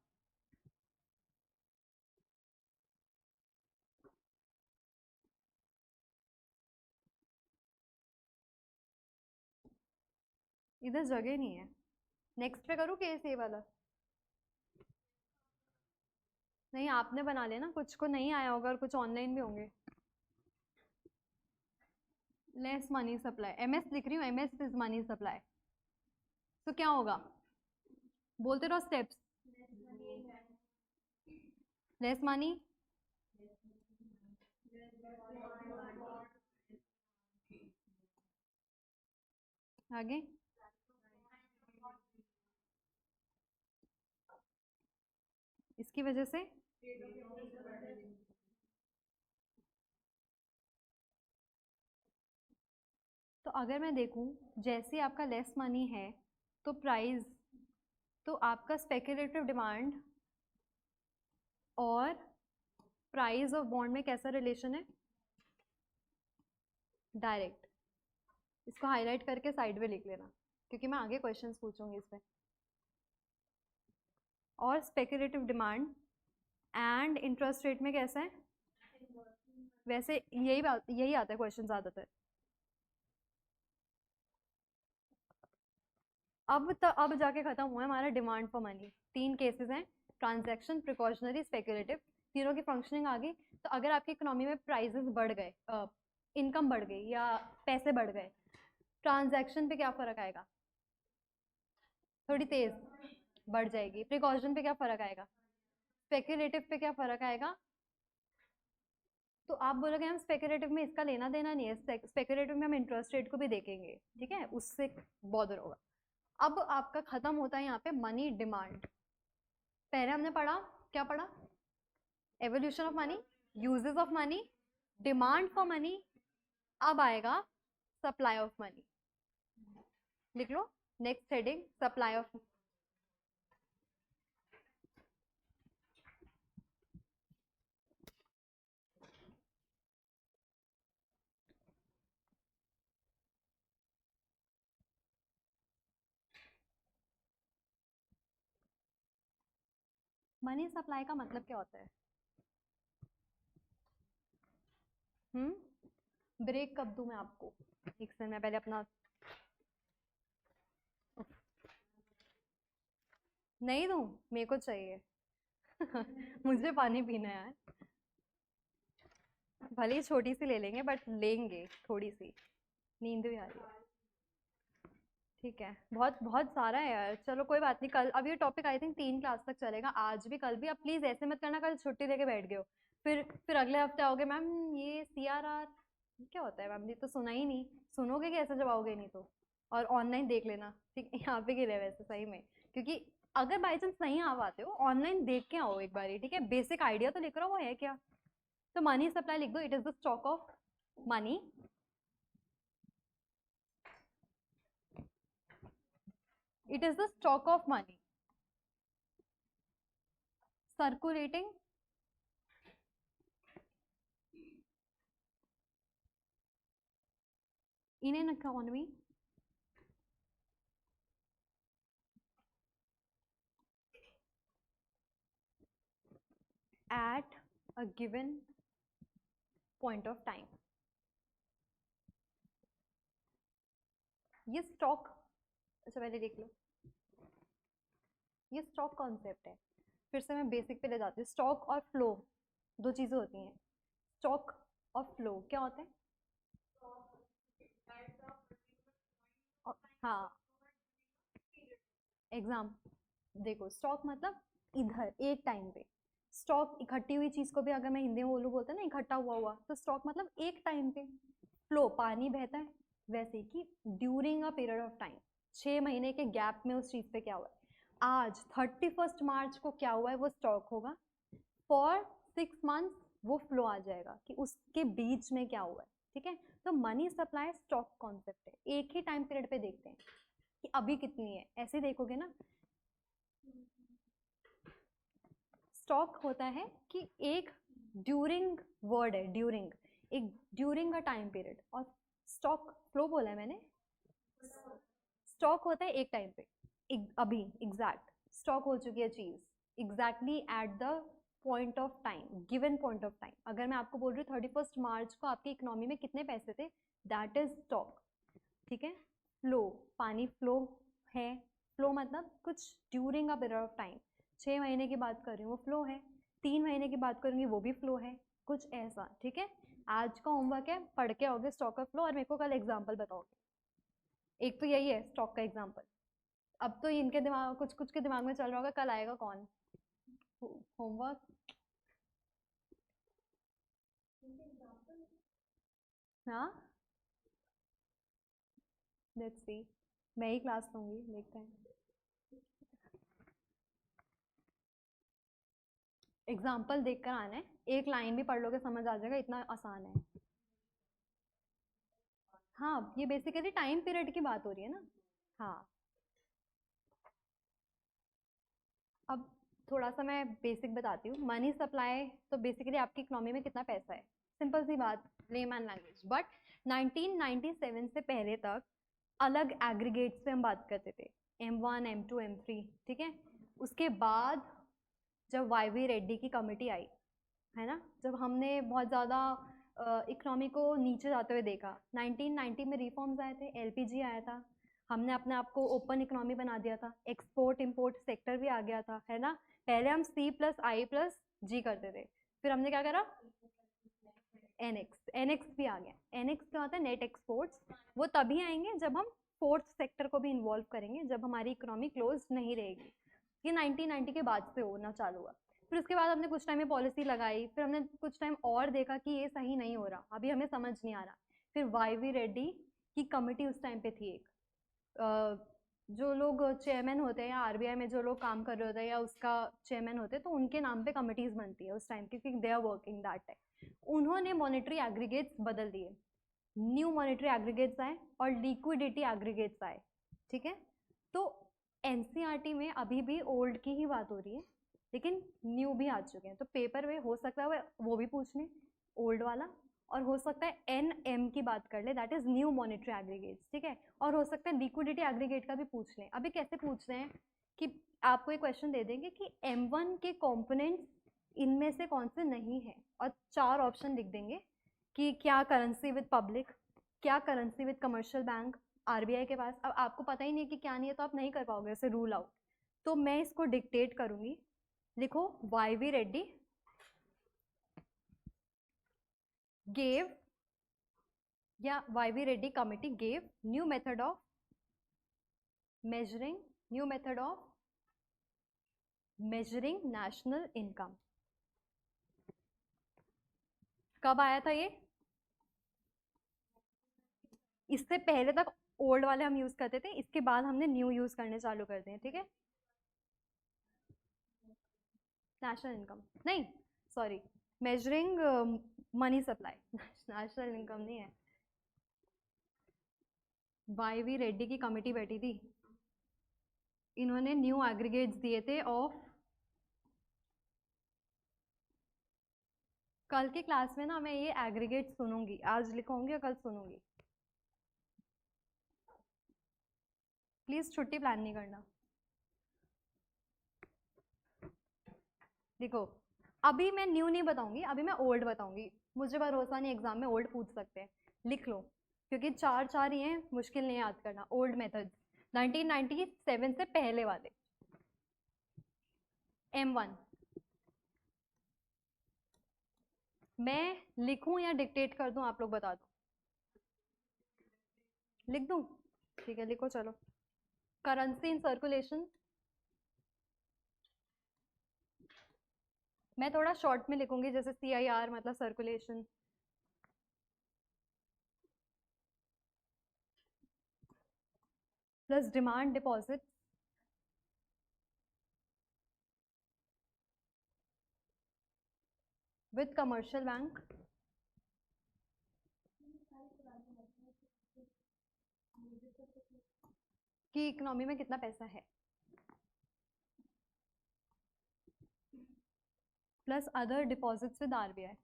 इधर जगह नहीं है, नेक्स्ट पे करूँ केस ये वाला? नहीं, आपने बना लिया ना, कुछ को नहीं आया होगा और कुछ ऑनलाइन भी होंगे। लेस मनी सप्लाई, एमएस लिख रही हूँ, एमएस इज मनी सप्लाई, तो क्या होगा? बोलते रहो स्टेप्स। लेस मनी, आगे इसकी वजह से तो अगर मैं देखूं जैसे आपका लेस मनी है तो प्राइस, तो आपका स्पेक्युलेटिव डिमांड और प्राइस ऑफ बॉन्ड में कैसा रिलेशन है? डायरेक्ट। इसको हाईलाइट करके साइड में लिख लेना, क्योंकि मैं आगे क्वेश्चंस पूछूंगी इस पे। और speculative demand and interest rate में कैसा है? वैसे यही आता है क्वेश्चन ज्यादातर। अब जाके खत्म हुआ है हमारा डिमांड फॉर मनी। तीन केसेस हैं, ट्रांजैक्शन, प्रिकॉशनरी, स्पेक्युलेटिव, तीनों की फंक्शनिंग आ गई। तो अगर आपकी इकोनॉमी में प्राइसेस बढ़ गए, इनकम बढ़ गई या पैसे बढ़ गए, ट्रांजैक्शन पे क्या फर्क आएगा? थोड़ी तेज बढ़ जाएगी। प्रिकॉशन पे क्या फर्क आएगा? स्पेक्युलेटिव पे क्या फर्क आएगा? तो आप बोलोगे हम स्पेक्युलेटिव में इसका लेना देना नहीं है, स्पेक्युलेटिव में हम इंटरेस्ट रेट को भी देखेंगे, ठीक है, उससे बॉदर होगा। अब आपका खत्म होता है यहाँ पे मनी डिमांड। पहले हमने पढ़ा, क्या पढ़ा? Evolution of money, uses of money, demand for money. अब आएगा सप्लाई ऑफ मनी, लिख लो next heading, supply of. Money supply का मतलब क्या होता है? ब्रेक कब दूं मैं आपको? एक सेकंड, मैं पहले अपना नहीं दूँ, मेरे को चाहिए। मुझे पानी पीना है यार। भले ही छोटी सी ले लेंगे बट लेंगे थोड़ी सी, नींद भी आ रही है। ठीक है, बहुत बहुत सारा है यार, चलो कोई बात नहीं। कल अब ये टॉपिक आई थिंक 3 क्लास तक चलेगा, आज भी कल भी। अब प्लीज ऐसे मत करना कल छुट्टी लेके बैठ गए हो, फिर अगले हफ्ते आओगे मैम ये CRR क्या होता है मैम, ये तो सुना ही नहीं। सुनोगे कैसे जब आओगे नहीं तो। और ऑनलाइन देख लेना, ठीक है, यहाँ पे गिरे वैसे सही में। क्योंकि अगर बाई चांस नहीं आ पाते हो ऑनलाइन देख के आओ एक बार, ठीक है, बेसिक आइडिया तो लिख रहा हो वो है क्या। तो मनी सप्लाई लिख दो, it is the stock of money. It is the stock of money circulating in an economy at a given point of time. ये स्टॉक, अच्छा पहले देख लो, ये स्टॉक कॉन्सेप्ट है। फिर से मैं बेसिक पे ले जाती हूँ। स्टॉक और फ्लो दो चीजें होती हैं। स्टॉक और फ्लो क्या होते हैं? हाँ, एग्जाम देखो, स्टॉक मतलब इधर एक टाइम पे। स्टॉक इकट्ठी हुई चीज को भी अगर मैं हिंदी में बोलूँ, बोलते हैं ना इकट्ठा हुआ हुआ, तो स्टॉक मतलब एक टाइम पे। फ्लो पानी बहता है, वैसे कि during a period of time, 6 महीने के गैप में उस चीज पे क्या हुआ है। आज 31 मार्च को क्या हुआ है वो स्टॉक होगा, फॉर 6 मंथ्स वो फ्लो आ जाएगा कि उसके बीच में क्या हुआ है। ठीक है, तो मनी सप्लाई स्टॉक कॉन्सेप्ट है, एक ही टाइम पीरियड पे देखते हैं कि अभी कितनी है, ऐसे देखोगे ना। स्टॉक होता है कि एक ड्यूरिंग वर्ड है, ड्यूरिंग, एक ड्यूरिंग अ टाइम पीरियड। और स्टॉक फ्लो बोला है मैंने, स्टॉक होता है एक टाइम पे, अभी एग्जैक्ट स्टॉक हो चुकी है चीज, exactly at the point of time, given point of time. अगर मैं आपको बोल रही हूँ 31 मार्च को आपकी इकोनॉमी में कितने पैसे थे, दैट इज स्टॉक। ठीक है, फ्लो पानी फ्लो है, फ्लो मतलब कुछ during a period of time. 6 महीने की बात कर रही हूँ वो फ्लो है, 3 महीने की बात करूंगी वो भी फ्लो है, कुछ ऐसा। ठीक है, आज का होमवर्क है, पढ़ के आओगे स्टॉक ऑफ फ्लो और मेरे को कल एग्जाम्पल बताओगे। एक तो यही है स्टॉक का एग्जाम्पल। अब तो इनके दिमाग, कुछ कुछ के दिमाग में चल रहा होगा कल आएगा कौन होमवर्क। हाँ, लेट्स सी, मैं ही क्लास लूंगी, देखते हैं। एग्जाम्पल देखकर आना है, एक लाइन भी पढ़ लोगे समझ आ जाएगा, इतना आसान है। हाँ, ये बेसिकली टाइम पीरियड की बात हो रही है ना। हाँ, अब थोड़ा सा मैं बेसिक बताती हूँ। मनी सप्लाई तो बेसिकली आपकी इकोनॉमी में कितना पैसा है, सिंपल सी बात, लेमैन लैंग्वेज। बट 1997 से पहले तक अलग एग्रीगेट से हम बात करते थे, M1 M2 M3। ठीक है, उसके बाद जब YV रेड्डी की कमेटी आई, है ना, जब हमने बहुत ज़्यादा इकोनॉमी को नीचे जाते हुए देखा, 1990 में रिफॉर्म्स आए थे, LPG आया था, हमने अपने आप को ओपन इकोनॉमी बना दिया था, एक्सपोर्ट इंपोर्ट सेक्टर भी आ गया था, है ना। पहले हम C+I+G करते थे, फिर हमने क्या करा, NX भी आ गया। NX क्या होता है, नेट एक्सपोर्ट्स। वो तभी आएंगे जब हम फोर्थ सेक्टर को भी इन्वॉल्व करेंगे, जब हमारी इकोनॉमी क्लोज नहीं रहेगी। ये 1990 के बाद से होना चालू हुआ। फिर उसके बाद हमने कुछ टाइम में पॉलिसी लगाई, फिर हमने कुछ टाइम और देखा कि ये सही नहीं हो रहा, अभी हमें समझ नहीं आ रहा। फिर YV रेड्डी की कमेटी उस टाइम पे थी एक, जो लोग चेयरमैन होते हैं या RBI में जो लोग काम कर रहे होते हैं या उसका चेयरमैन होते हैं, तो उनके नाम पे कमिटीज बनती है उस टाइम की, क्योंकि they are working that time. उन्होंने मॉनेटरी एग्रीगेट्स बदल दिए, न्यू मॉनेटरी एग्रीगेट्स आए और लिक्विडिटी एग्रीगेट्स आए। ठीक है, तो NCERT में अभी भी ओल्ड की ही बात हो रही है, लेकिन न्यू भी आ चुके हैं। तो पेपर में हो सकता है वो भी पूछ लें ओल्ड वाला, और हो सकता है NM की बात कर ले, that is new monetary aggregates. ठीक है, और हो सकता है लिक्विडिटी एग्रीगेट का भी पूछ लें। अभी कैसे पूछ रहे हैं कि आपको एक क्वेश्चन दे देंगे कि M1 के कंपोनेंट्स इनमें से कौन से नहीं है, और 4 ऑप्शन लिख देंगे कि क्या करेंसी विद पब्लिक, क्या currency with commercial bank RBI के पास। अब आपको पता ही नहीं है कि क्या नहीं है, तो आप नहीं कर पाओगे उसे रूल आउट। तो मैं इसको डिक्टेट करूंगी, लिखो YV रेड्डी gave या YV Reddy committee gave new method of measuring national income। कब आया था ये? इससे पहले तक ओल्ड वाले हम यूज करते थे, इसके बाद हमने न्यू यूज करने चालू कर दिए, ठीक है। नेशनल इनकम नहीं, sorry, measuring money supply, national income नहीं है। YV रेड्डी की कमेटी बैठी थी, इन्होंने न्यू एग्रीगेट्स दिए थे ऑफ, कल की क्लास में ना मैं ये एग्रीगेट सुनूंगी, आज लिखूंगी और कल सुनूंगी। प्लीज छुट्टी प्लान नहीं करना। देखो अभी मैं न्यू नहीं बताऊंगी, अभी मैं ओल्ड बताऊंगी, मुझे भरोसा नहीं एग्जाम में ओल्ड पूछ सकते हैं, लिख लो क्योंकि चार चार ही हैं, मुश्किल नहीं याद करना। ओल्ड मेथड्स 1997 से पहले वाले। M1 मैं लिखूं या डिक्टेट कर दूं, आप लोग बता दो। लिख दूं? ठीक है लिखो चलो। करेंसी इन सर्कुलेशन, मैं थोड़ा शॉर्ट में लिखूंगी, जैसे CIR मतलब circulation. Plus demand deposit with commercial bank, की इकोनॉमी में कितना पैसा है, plus other deposits with RBI।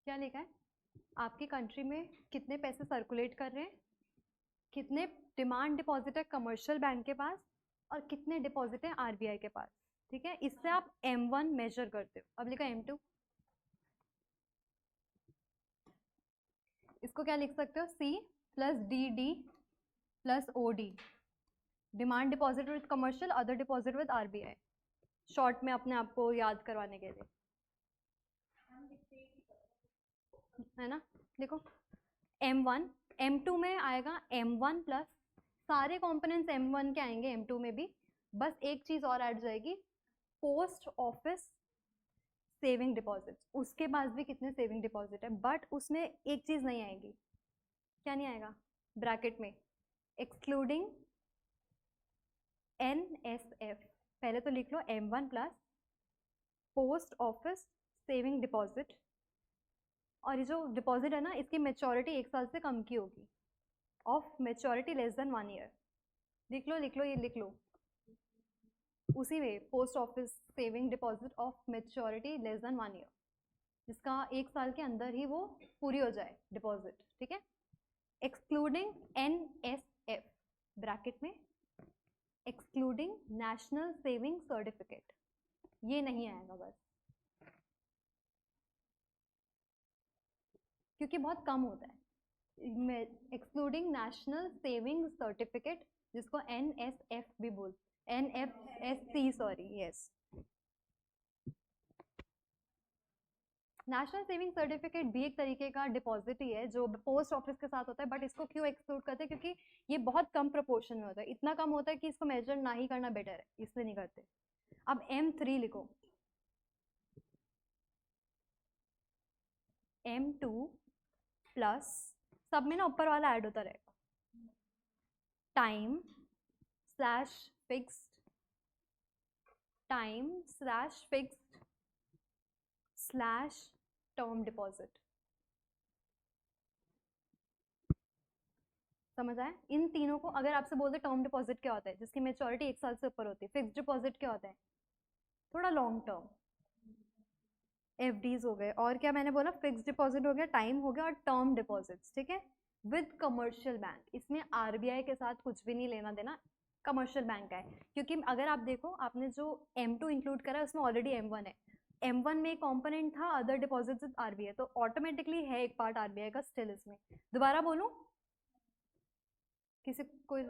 क्या लिखा है? आपकी कंट्री में कितने पैसे सर्कुलेट कर रहे हैं, कितने डिमांड डिपॉजिट है कमर्शियल बैंक के पास, और कितने डिपॉजिट है RBI के पास, ठीक है। इससे आप M1 मेजर करते हो। अब लिखा M2, इसको क्या लिख सकते हो? C plus DD plus OD, demand deposit with commercial, other deposit with RBI, short में अपने आप को याद करवाने के लिए, है ना। देखो M1, M2 में आएगा M1 प्लस सारे कंपोनेंट्स M1 के आएंगे, M2 में भी, बस एक चीज और ऐड जाएगी, पोस्ट ऑफिस सेविंग डिपॉजिट। उसके पास भी कितने सेविंग डिपॉजिट है, बट उसमें एक चीज नहीं आएगी। क्या नहीं आएगा? ब्रैकेट में एक्सक्लूडिंग NSF। पहले तो लिख लो M1 plus post office saving deposit, और ये जो डिपॉजिट है ना, इसकी मेच्योरिटी 1 साल से कम की होगी, of maturity less than 1 year. लिख लो लिख लो, ये लिख लो उसी में, post office saving deposit of maturity less than 1 year, जिसका 1 साल के अंदर ही वो पूरी हो जाए डिपॉजिट, ठीक है। एक्सक्लूडिंग NSF, ब्रैकेट में एक्सक्लूडिंग नेशनल सेविंग सर्टिफिकेट, ये नहीं आएगा बस, क्योंकि बहुत कम होता है। एक्सक्लूडिंग नेशनल सेविंग सर्टिफिकेट, जिसको NSF भी बोल, NFSC sorry, yes, national saving certificate भी एक तरीके का डिपॉजिट ही है जो पोस्ट ऑफिस के साथ होता है, बट इसको क्यों एक्सक्लूड करते हैं? क्योंकि ये बहुत कम प्रोपोर्शन में होता है, इतना कम होता है कि इसको मेजर ना ही करना बेटर है, इसलिए नहीं करते। अब M3 लिखो, M2 प्लस, सब में ना ऊपर वाला ऐड होता रहेगा, time slash fixed, time slash fixed slash term deposit. समझ आया? इन तीनों को अगर आपसे बोलते टर्म डिपॉजिट क्या होता है, जिसकी मेच्योरिटी 1 साल से ऊपर होती है, फिक्स्ड डिपॉजिट क्या होता है, थोड़ा लॉन्ग टर्म, FDs हो गए, और क्या मैंने बोला, फिक्स्ड डिपॉजिट हो गया, टाइम हो गया, और टर्म डिपॉजिट्स, ठीक है, विद कमर्शियल बैंक। इसमें RBI के साथ कुछ भी नहीं लेना देना, कमर्शियल बैंक का है, क्योंकि अगर आप देखो, आपने जो M2 इंक्लूड करा है उसमें ऑलरेडी M1 है, M1 में कंपोनेंट था अदर डिपॉजिट्स विद RBI, तो ऑटोमेटिकली है एक पार्ट RBI का स्टिल इसमें। दोबारा बोलूं किसी कोई?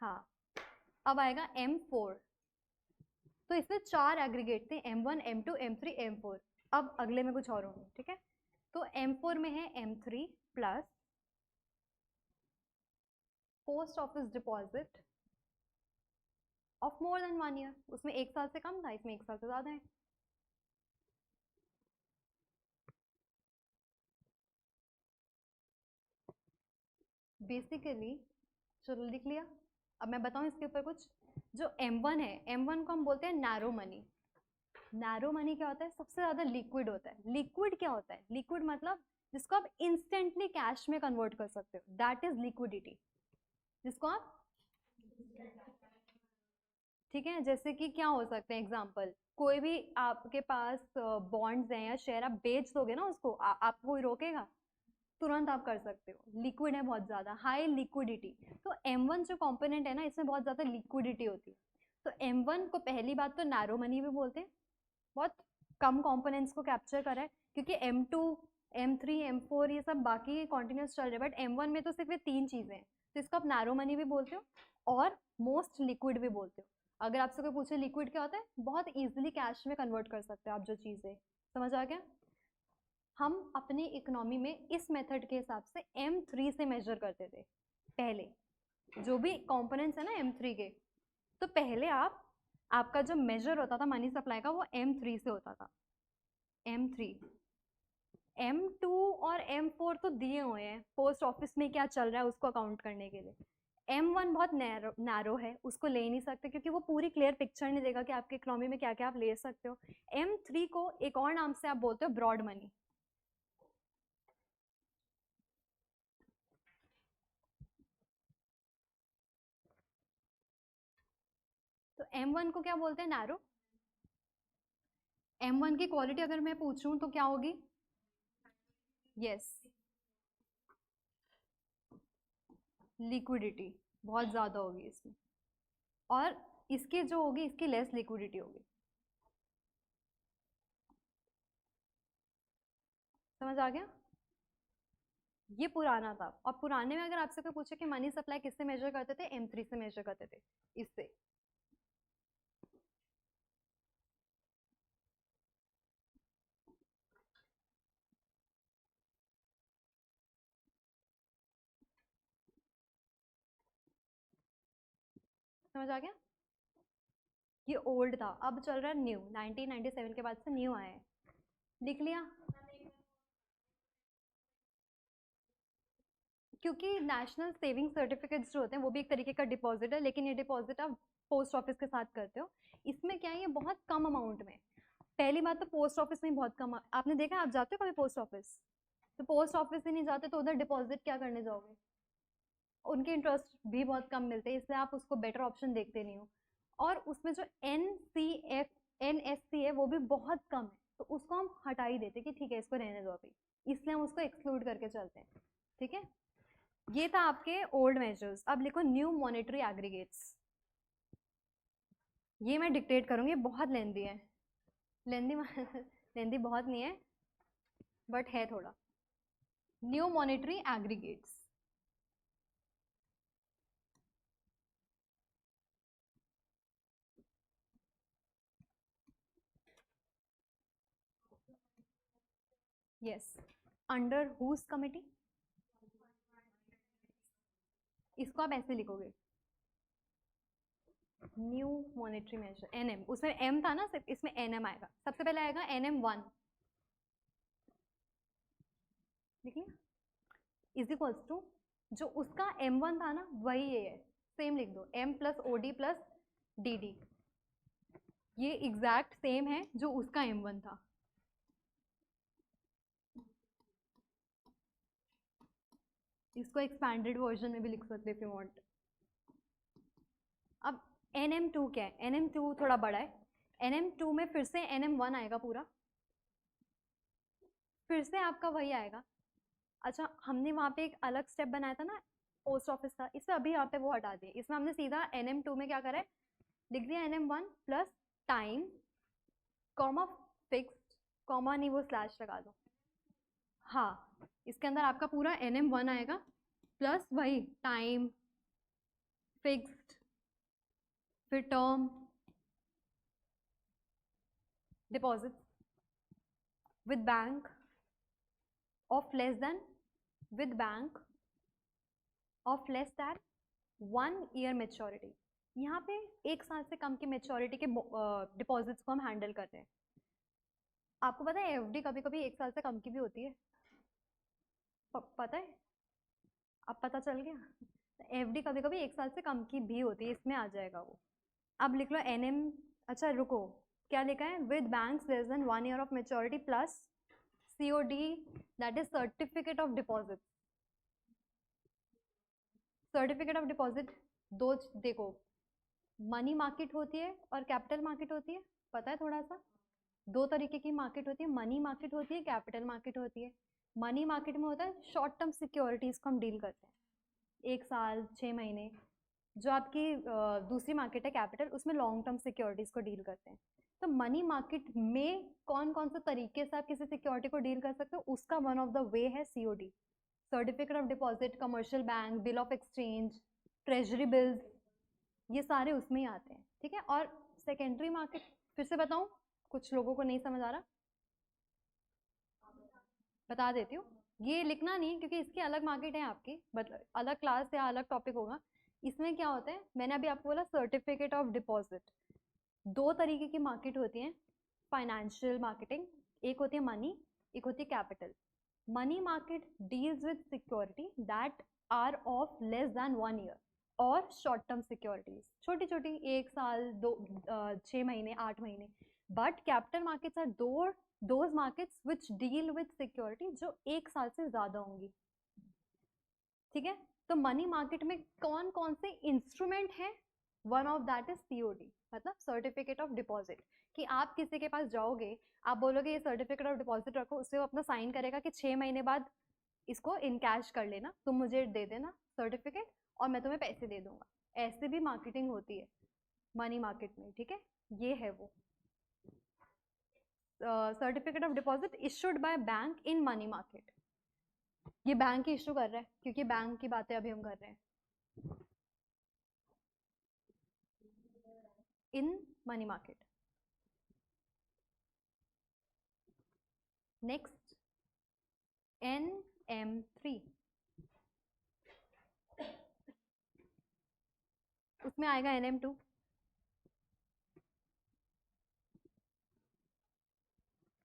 हाँ, अब आएगा M4। तो इसमें 4 एग्रीगेट थे, M1, M2, M3, M4। अब अगले में कुछ और होंगे, ठीक है। तो M4 में है M3 plus post office deposit of more than 1 year. उसमें 1 साल से कम था, इसमें 1 साल से ज्यादा है। बेसिकली चलो लिख लिया। अब मैं बताऊं इसके ऊपर कुछ। जो M1 है, M1 को हम बोलते हैं नैरो मनी। नैरो मनी क्या होता है? सबसे ज्यादा लिक्विड होता है। लिक्विड क्या होता है? लिक्विड मतलब जिसको आप इंस्टेंटली कैश में कन्वर्ट कर सकते हो, दैट इज लिक्विडिटी। जिसको आप, ठीक है, जैसे कि क्या हो सकते हैं एग्जांपल, कोई भी आपके पास बॉन्ड्स हैं या शेयर आप बेच दोगे ना उसको, आपको कोई रोकेगा? तुरंत आप कर सकते हो। लिक्विड है बहुत ज्यादा, हाई लिक्विडिटी। तो M1 जो कंपोनेंट है ना, इसमें बहुत ज्यादा लिक्विडिटी होती है। तो M1 को पहली बात तो नैरो मनी भी बोलते हैं, बहुत कम कंपोनेंट्स को कैप्चर करा है। क्योंकि M2, M3, M4 ये सब बाकी कॉन्टिन्यूस चल रहे हैं, बट M1 में तो सिर्फ ये 3 चीजें हैं। तो इसको आप नैरो मनी भी बोलते हो और मोस्ट लिक्विड भी बोलते हो। अगर आपसे कोई पूछे लिक्विड क्या होता है, बहुत इजीली कैश में कन्वर्ट कर सकते हो आप जो चीजें। समझ आ गया? हम अपनी इकोनॉमी में इस मेथड के हिसाब से M3 से मेजर करते थे पहले। जो भी कंपोनेंट्स है ना M3 के, तो पहले आपका जो मेजर होता था मनी सप्लाई का, वो M3 से होता था। M3, M2 और M4 तो दिए हुए हैं पोस्ट ऑफिस में क्या चल रहा है उसको अकाउंट करने के लिए। M1 बहुत नैरो है, उसको ले नहीं सकते क्योंकि वो पूरी क्लियर पिक्चर नहीं देगा कि आपकी इकोनॉमी में क्या क्या आप ले सकते हो। M3 को एक और नाम से आप बोलते हो ब्रॉड मनी। तो M1 को क्या बोलते हैं? नैरो। M1 की क्वालिटी अगर मैं पूछूं तो क्या होगी? यस, लिक्विडिटी बहुत ज्यादा होगी इसमें, और इसकी जो होगी इसकी लेस लिक्विडिटी होगी। समझ आ गया? ये पुराना था। और पुराने में अगर आपसे कोई पूछे कि मनी सप्लाई किससे मेजर करते थे, M3 से मेजर करते थे, इससे। समझ आ गया? ये ओल्ड था, अब चल रहा है न्यू। 1997 के बाद से न्यू आया है। लिख लिया? क्योंकि नेशनल सेविंग सर्टिफिकेट्स जो होते हैं वो भी एक तरीके का डिपॉजिट है, लेकिन ये डिपॉजिट आप पोस्ट ऑफिस के साथ करते हो। इसमें क्या है, ये बहुत कम अमाउंट में। पहली बात तो पोस्ट ऑफिस में बहुत कम, आपने देखा है, आप जाते हो कभी पोस्ट ऑफिस? तो पोस्ट ऑफिस ही नहीं जाते तो उधर डिपॉजिट क्या करने जाओगे? उनके इंटरेस्ट भी बहुत कम मिलते हैं, इसलिए आप उसको बेटर ऑप्शन देखते नहीं हो। और उसमें जो NSC है वो भी बहुत कम है, तो उसको हम हटा ही देते कि ठीक है इसको रहने दो अभी, इसलिए हम उसको एक्सक्लूड करके चलते हैं। ठीक है, ये था आपके ओल्ड मेजर्स। अब लिखो न्यू मॉनेटरी एग्रीगेट्स। ये मैं डिक्टेट करूंगी, बहुत लेंदी है। लेंदी लेंदी बहुत नहीं है, बट है थोड़ा। New monetary aggregates. Yes, under whose committee? इसको आप ऐसे लिखोगे, न्यू मॉनेटरी मेजर NM। उसमें M था ना सिर्फ, इसमें NM आएगा। सबसे पहले आएगा NM1, लिख लिया? इज इक्वल्स टू जो उसका M1 था ना वही ये है, सेम लिख दो, M plus OD plus DD। ये एग्जैक्ट सेम है जो उसका M1 था। इसको एक्सपैंडेड वर्जन में भी लिख सकते इफ यू वांट। अब NM2 क्या है? NM2 थोड़ा बड़ा है। NM2 में फिर से NM1 आएगा पूरा, फिर से आपका वही आएगा। अच्छा, हमने वहाँ पे एक अलग स्टेप बनाया था ना पोस्ट ऑफिस का, इसमें अभी यहाँ पे वो हटा दिए। इसमें हमने सीधा NM2 में क्या करा है, लिख दिया NM1 plus time comma fixed, comma नहीं वो स्लैश लगा दो। हाँ, इसके अंदर आपका पूरा NM1 आएगा प्लस वही टाइम, फिक्स्ड, फिर term, deposit with bank of less then, with bank of less than 1 year maturity. यहाँ पे 1 साल से कम की मेच्योरिटी के डिपॉजिट्स को हम हैंडल करते हैं। आपको पता है FD कभी कभी 1 साल से कम की भी होती है, पता है? अब पता चल गया। FD कभी कभी 1 साल से कम की भी होती है, इसमें आ जाएगा वो। अब लिख लो NM, अच्छा रुको, क्या लिखा है? With banks less than 1 year of maturity plus COD, that is certificate of deposit. Certificate of deposit दो, देखो मनी मार्केट होती है और कैपिटल मार्केट होती है, पता है थोड़ा सा? 2 तरीके की मार्केट होती है, मनी मार्केट होती है, कैपिटल मार्केट होती है। मनी मार्केट में होता है शॉर्ट टर्म सिक्योरिटीज को हम डील करते हैं, 1 साल 6 महीने। जो आपकी दूसरी मार्केट है कैपिटल, उसमें लॉन्ग टर्म सिक्योरिटीज को डील करते हैं। तो मनी मार्केट में कौन कौन से तरीके से आप किसी सिक्योरिटी को डील कर सकते हो, उसका वन ऑफ द वे है COD, certificate of deposit, commercial bank, bill of exchange, treasury bills, ये सारे उसमें ही आते हैं, ठीक है। और सेकेंडरी मार्केट फिर से बताऊं, कुछ लोगों को नहीं समझ आ रहा, बता देती हूँ। ये लिखना नहीं क्योंकि इसकी अलग मार्केट है आपकी, मतलब अलग क्लास या अलग टॉपिक होगा। इसमें क्या होता है, मैंने अभी आपको बोला सर्टिफिकेट ऑफ डिपॉजिट। 2 तरीके की मार्केट होती है फाइनेंशियल मार्केटिंग, एक होती है मनी, एक होती है capital. Money market deals with security that are of less than 1 year और शॉर्ट टर्म सिक्योरिटीज, छोटी छोटी 1 साल 6 महीने 8 महीने। But capital markets are those markets which deal with security जो 1 साल से ज्यादा होंगी, ठीक है। तो मनी मार्केट में कौन कौन से इंस्ट्रूमेंट हैं, one of that is COD, मतलब सर्टिफिकेट ऑफ डिपॉजिट। कि आप किसी के पास जाओगे, आप बोलोगे ये सर्टिफिकेट ऑफ डिपॉजिट रखो, उससे वो अपना साइन करेगा कि 6 महीने बाद इसको इन कैश कर लेना, तुम मुझे दे देना सर्टिफिकेट और मैं तुम्हें पैसे दे दूंगा। ऐसे भी मार्केटिंग होती है मनी मार्केट में, ठीक है। ये है वो certificate of deposit issued by bank in money market. ये बैंक ही इशू कर रहा है क्योंकि बैंक की बातें अभी हम कर रहे हैं in money market. Next NM3, उसमें आएगा NM2,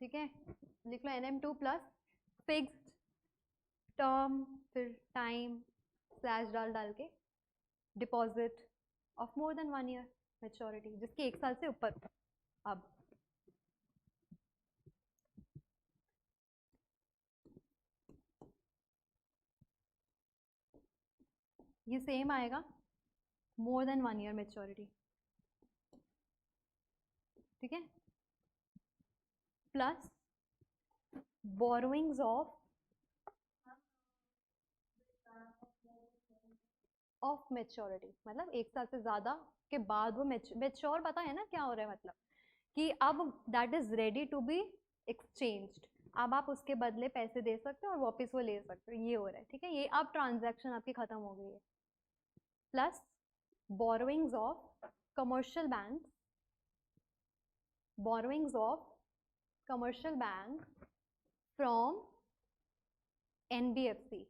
ठीक है। लिख लो NM2 प्लस फिक्स्ड टर्म, फिर टाइम स्लैश डाल के deposit of more than 1 year maturity, जिसकी 1 साल से ऊपर। अब ये सेम आएगा, मोर देन 1 ईयर मेच्योरिटी, ठीक है, प्लस बोरोइंग्स ऑफ मेच्योरिटी, मतलब 1 साल से ज्यादा के बाद वो मेच्योर, पता है ना क्या हो रहा है, मतलब कि अब that is ready to be exchanged, अब आप उसके बदले पैसे दे सकते हो और वापस वो ले सकते हो, ये हो रहा है, ठीक है। ये अब ट्रांजैक्शन आपकी खत्म हो गई है। Plus borrowings of commercial bank, borrowings of commercial bank from NBFC,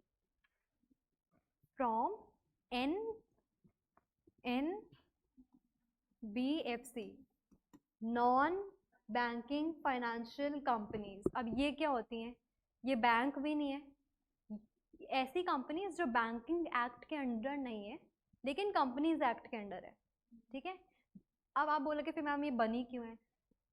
from NBFC, non banking financial companies. अब ये क्या होती हैं? ये बैंक भी नहीं है, ऐसी कंपनीज जो बैंकिंग एक्ट के अंडर नहीं है लेकिन कंपनीज एक्ट के अंडर है, ठीक है। अब आप बोलोगे फिर मैम ये बनी क्यों है?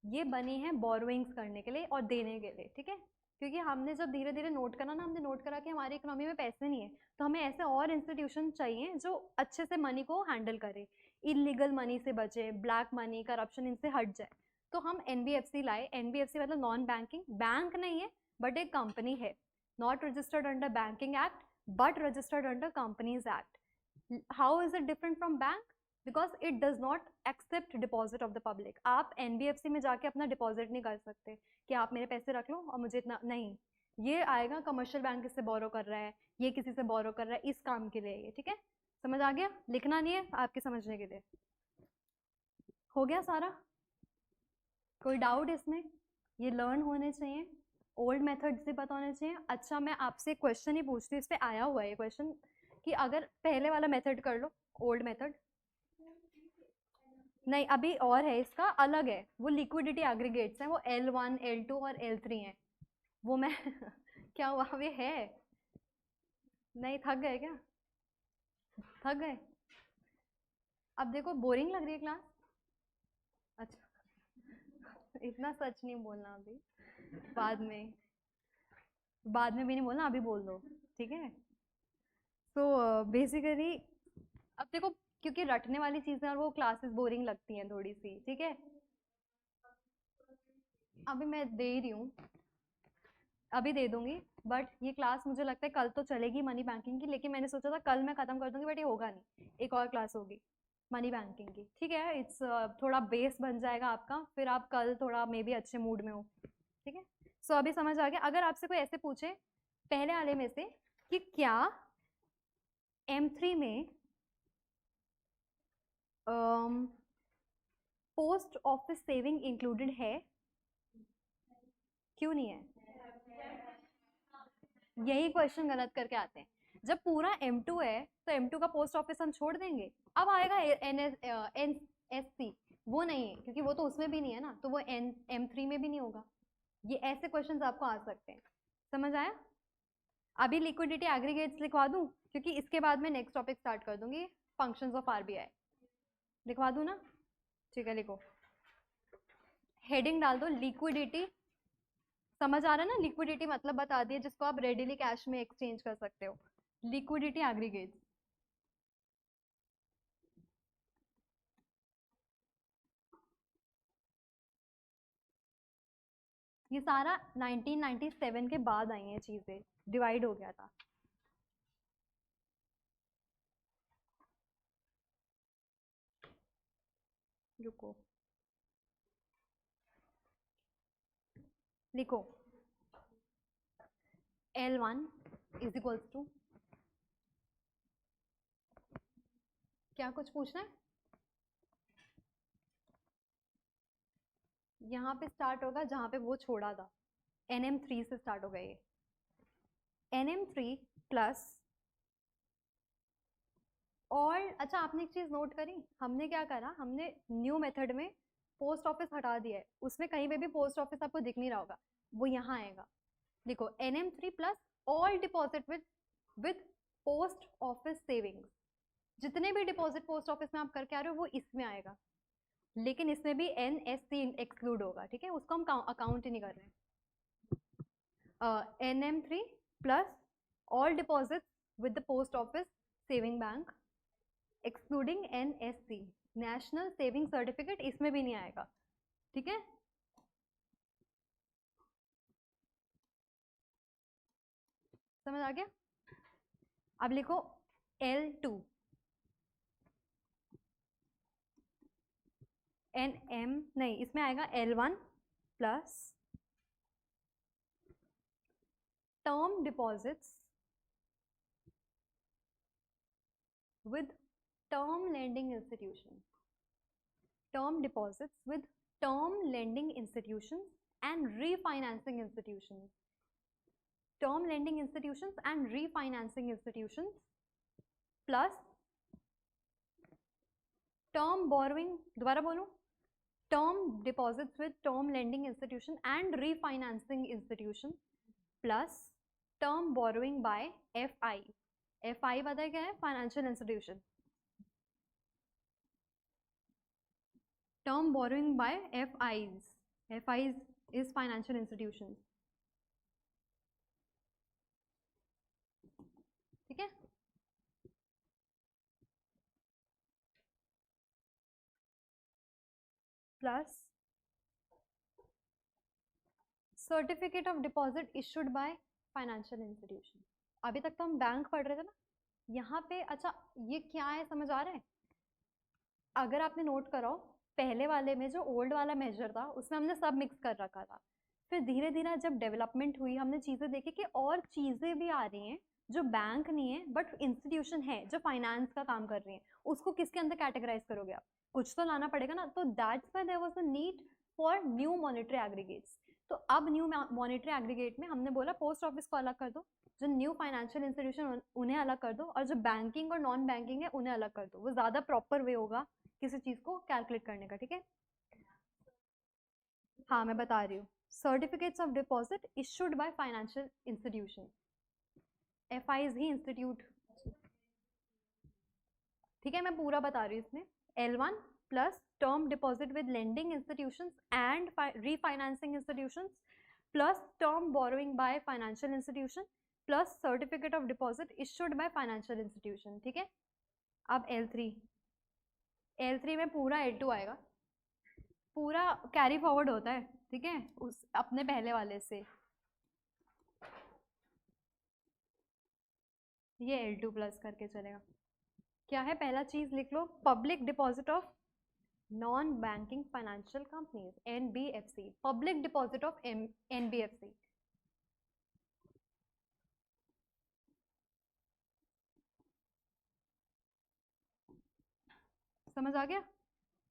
ये बनी है बोरोइंग्स करने के लिए और देने के लिए, ठीक है। क्योंकि हमने जब धीरे धीरे नोट करा ना, हमने नोट करा कि हमारी इकोनॉमी में पैसे नहीं है, तो हमें ऐसे और इंस्टीट्यूशन चाहिए जो अच्छे से मनी को हैंडल करे, इलीगल मनी से बचे, ब्लैक मनी, करप्शन, इनसे हट जाए। तो हम NBFC लाए। NBFC मतलब नॉन बैंकिंग, बैंक नहीं है बट एक कंपनी है, not registered under banking act but registered under companies act. How is it different from bank? Because it does not accept deposit of the public. आप एनबीएफसी में जाके अपना डिपॉजिट नहीं कर सकते कि आप मेरे पैसे रख लो और मुझे इतना नहीं। ये आएगा कमर्शियल बैंक इससे बोरो कर रहा है, ये किसी से बोरो कर रहा है, इस काम के लिए ये, ठीक है। समझ आ गया? लिखना नहीं है, आपके समझने के लिए। हो गया सारा? कोई डाउट इसमें? ये लर्न होने चाहिए, ओल्ड मेथड्स भी पता होने चाहिए। अच्छा, मैं आपसे क्वेश्चन ही पूछती हूँ, इस पे आया हुआ है ये क्वेश्चन कि अगर पहले वाला मेथड कर लो, ओल्ड मेथड नहीं, अभी और है, इसका अलग है, वो लिक्विडिटी एग्रीगेट्स हैं, वो L1 L2 और L3 हैं। वो मैं क्या हुआ, ये है? नहीं, थक गए क्या? थक गए? अब देखो, बोरिंग लग रही है क्लास? अच्छा इतना सच नहीं बोलना अभी, बाद में, बाद में भी नहीं बोलना, अभी बोल दो, ठीक है। तो बेसिकली अब देखो, क्योंकि रटने वाली चीजें और वो क्लासेस बोरिंग लगती हैं थोड़ी सी, ठीक है। अभी मैं दे रही हूँ, अभी दे दूंगी, बट ये क्लास मुझे लगता है कल तो चलेगी मनी बैंकिंग की, लेकिन मैंने सोचा था कल मैं खत्म कर दूंगी, बट ये होगा नहीं, एक और क्लास होगी मनी बैंकिंग की, ठीक है। इट्स थोड़ा बेस बन जाएगा आपका, फिर आप कल थोड़ा मे बी अच्छे मूड में हो, ठीक है। सो अभी समझ आ गया? अगर आपसे कोई ऐसे पूछे पहले वाले में से कि क्या M3 में पोस्ट ऑफिस सेविंग इंक्लूडेड है, क्यों नहीं है? यही क्वेश्चन गलत करके आते हैं। जब पूरा M2 है तो M2 का पोस्ट ऑफिस हम छोड़ देंगे। अब आएगा NSC, वो नहीं है क्योंकि वो तो उसमें भी नहीं है ना, तो वो M3 में भी नहीं होगा। ये ऐसे क्वेश्चंस आपको आ सकते हैं, समझ आया? अभी लिक्विडिटी एग्रीगेट्स लिखवा दूं, क्योंकि इसके बाद मैं नेक्स्ट टॉपिक स्टार्ट कर दूंगी, फंक्शंस ऑफ आरबीआई। लिखवा दूं ना? ठीक है, लिखो, हेडिंग डाल दो लिक्विडिटी। समझ आ रहा है ना? लिक्विडिटी मतलब बता दिए, जिसको आप रेडिली कैश में एक्सचेंज कर सकते हो, लिक्विडिटी एग्रीगेट्स। ये सारा 1997 के बाद आई हैं चीजें, डिवाइड हो गया था। रुको, लिखो L1 इज इक्वल्स टू, क्या कुछ पूछना है? यहाँ पे स्टार्ट होगा जहाँ पे वो छोड़ा था, NM3 से स्टार्ट होगा ये। NM3 प्लस, और अच्छा आपने एक चीज नोट करी, हमने क्या करा, हमने न्यू मेथड में पोस्ट ऑफिस हटा दिया है, उसमें कहीं पे भी पोस्ट ऑफिस आपको दिख नहीं रहा होगा, वो यहाँ आएगा। देखो NM3 plus all deposit with post office savings, जितने भी डिपॉजिट पोस्ट ऑफिस में आप करके आ रहे हो वो इसमें आएगा, लेकिन इसमें भी NSC एक्सक्लूड होगा, ठीक है, उसको हम अकाउंट ही नहीं कर रहे हैं। NM3 plus all deposit with the post office saving bank excluding NSC, national saving certificate इसमें भी नहीं आएगा, ठीक है। समझ आ गया? अब लिखो L2, NM नहीं, इसमें आएगा L1 plus term deposits with term lending institutions, term deposits with term lending institutions and refinancing institutions, term lending institutions and refinancing institutions plus term borrowing, दोबारा बोलूं, term deposits with term lending institution and refinancing institution plus term borrowing by FI, FI पता है क्या है? Financial institution, term borrowing by FIs, FIs is financial institutions, ठीक है। Plus certificate of deposit issued by financial institution. अभी तक तो हम बैंक पढ़ रहे थे ना, यहाँ पे अच्छा ये क्या है समझ आ रहा है? अगर आपने नोट कराओ, पहले वाले में जो ओल्ड वाला मेजर था उसमें हमने सब मिक्स कर रखा था, फिर धीरे धीरे जब डेवलपमेंट हुई हमने चीज़ें देखी कि और चीज़ें भी आ रही हैं जो बैंक नहीं है बट इंस्टीट्यूशन है जो फाइनेंस का काम कर रही है, उसको किसके अंदर कैटेगराइज करोगे आप? कुछ तो लाना पड़ेगा ना, तो that's why there was a need for new monetary aggregates. तो अब न्यू मॉनेटरी एग्रीगेट में हमने बोला पोस्ट ऑफिस को अलग कर दो, जो न्यू फाइनेंशियल इंस्टीट्यूशन उन्हें अलग कर दो, और जो बैंकिंग और नॉन बैंकिंग है उन्हें अलग कर दो, वो ज़्यादा प्रॉपर वे होगा किसी चीज़ को कैलकुलेट करने का, ठीक है? हाँ मैं बता रही हूँ, certificates of deposit issued by financial institution, FIIs he institute, ठीक है? मैं पूरा बता रही हूँ इसमें, L1 plus term deposit with lending institutions and refinancing institutions plus term borrowing by financial institution plus certificate of deposit issued by financial institution, ठीक है? अब L3 में पूरा L2 आएगा, पूरा कैरी फॉरवर्ड होता है, ठीक है, उस अपने पहले वाले से, ये L2 प्लस करके चलेगा। क्या है पहला चीज लिख लो, public deposit of non banking financial companies, NBFC, public deposit of NBFC। समझ आ गया?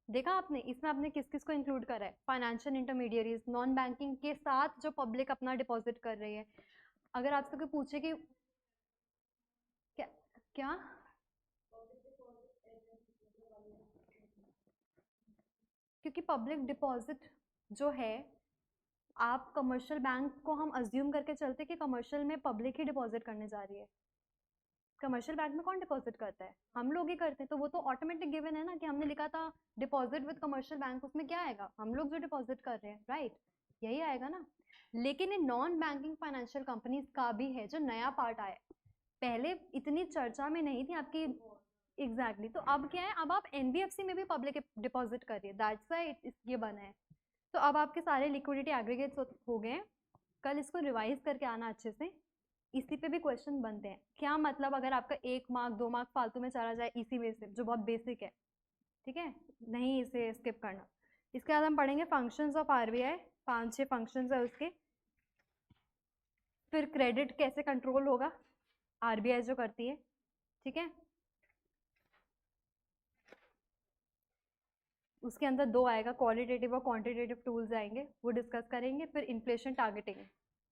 देखा आपने इसमें आपने किस किस को इंक्लूड करा है, फाइनेंशियल इंटरमीडियरीज, नॉन बैंकिंग के साथ जो पब्लिक अपना डिपॉजिट कर रही है। अगर आपसे कोई पूछे कि क्या क्या क्योंकि पब्लिक डिपॉजिट जो है, आप कमर्शियल बैंक को हम अज्यूम करके चलते कि कमर्शियल में पब्लिक ही डिपॉजिट करने जा रही है, कमर्शियल बैंक में कौन डिपॉजिट करता है? हम लोग ही करते हैं, तो वो तो ऑटोमेटिक गिवन है ना कि हमने लिखा था डिपॉजिट विद कमर्शियल बैंक, उसमें क्या आएगा? हम लोग जो डिपॉजिट कर रहे हैं, राइट, यही आएगा ना। लेकिन ये नॉन बैंकिंग फाइनेंशियल कंपनीज का भी है जो नया पार्ट आया, पहले इतनी चर्चा में नहीं थी आपकी, एग्जैक्टली तो अब क्या है, अब आप एनबीएफसी में भी पब्लिक डिपॉजिट करिए, दैट्स व्हाई ये बना है। तो अब आपके सारे लिक्विडिटी एग्रीगेट्स हो गए हैं, कल इसको रिवाइज करके आना अच्छे से, इसी पे भी क्वेश्चन बनते हैं। क्या मतलब अगर आपका 1 मार्क 2 मार्क फालतू में चला जाए इसी में से, जो बहुत बेसिक है, ठीक है, नहीं इसे स्किप करना। इसके बाद हम पढ़ेंगे फंक्शंस ऑफ आरबीआई, 5-6 फंक्शंस है उसके, फिर क्रेडिट कैसे कंट्रोल होगा, आरबीआई जो करती है, ठीक है, उसके अंदर 2 आएगा, क्वालिटेटिव और क्वांटिटेटिव टूल्स आएंगे, वो डिस्कस करेंगे, फिर इन्फ्लेशन टारगेटिंग,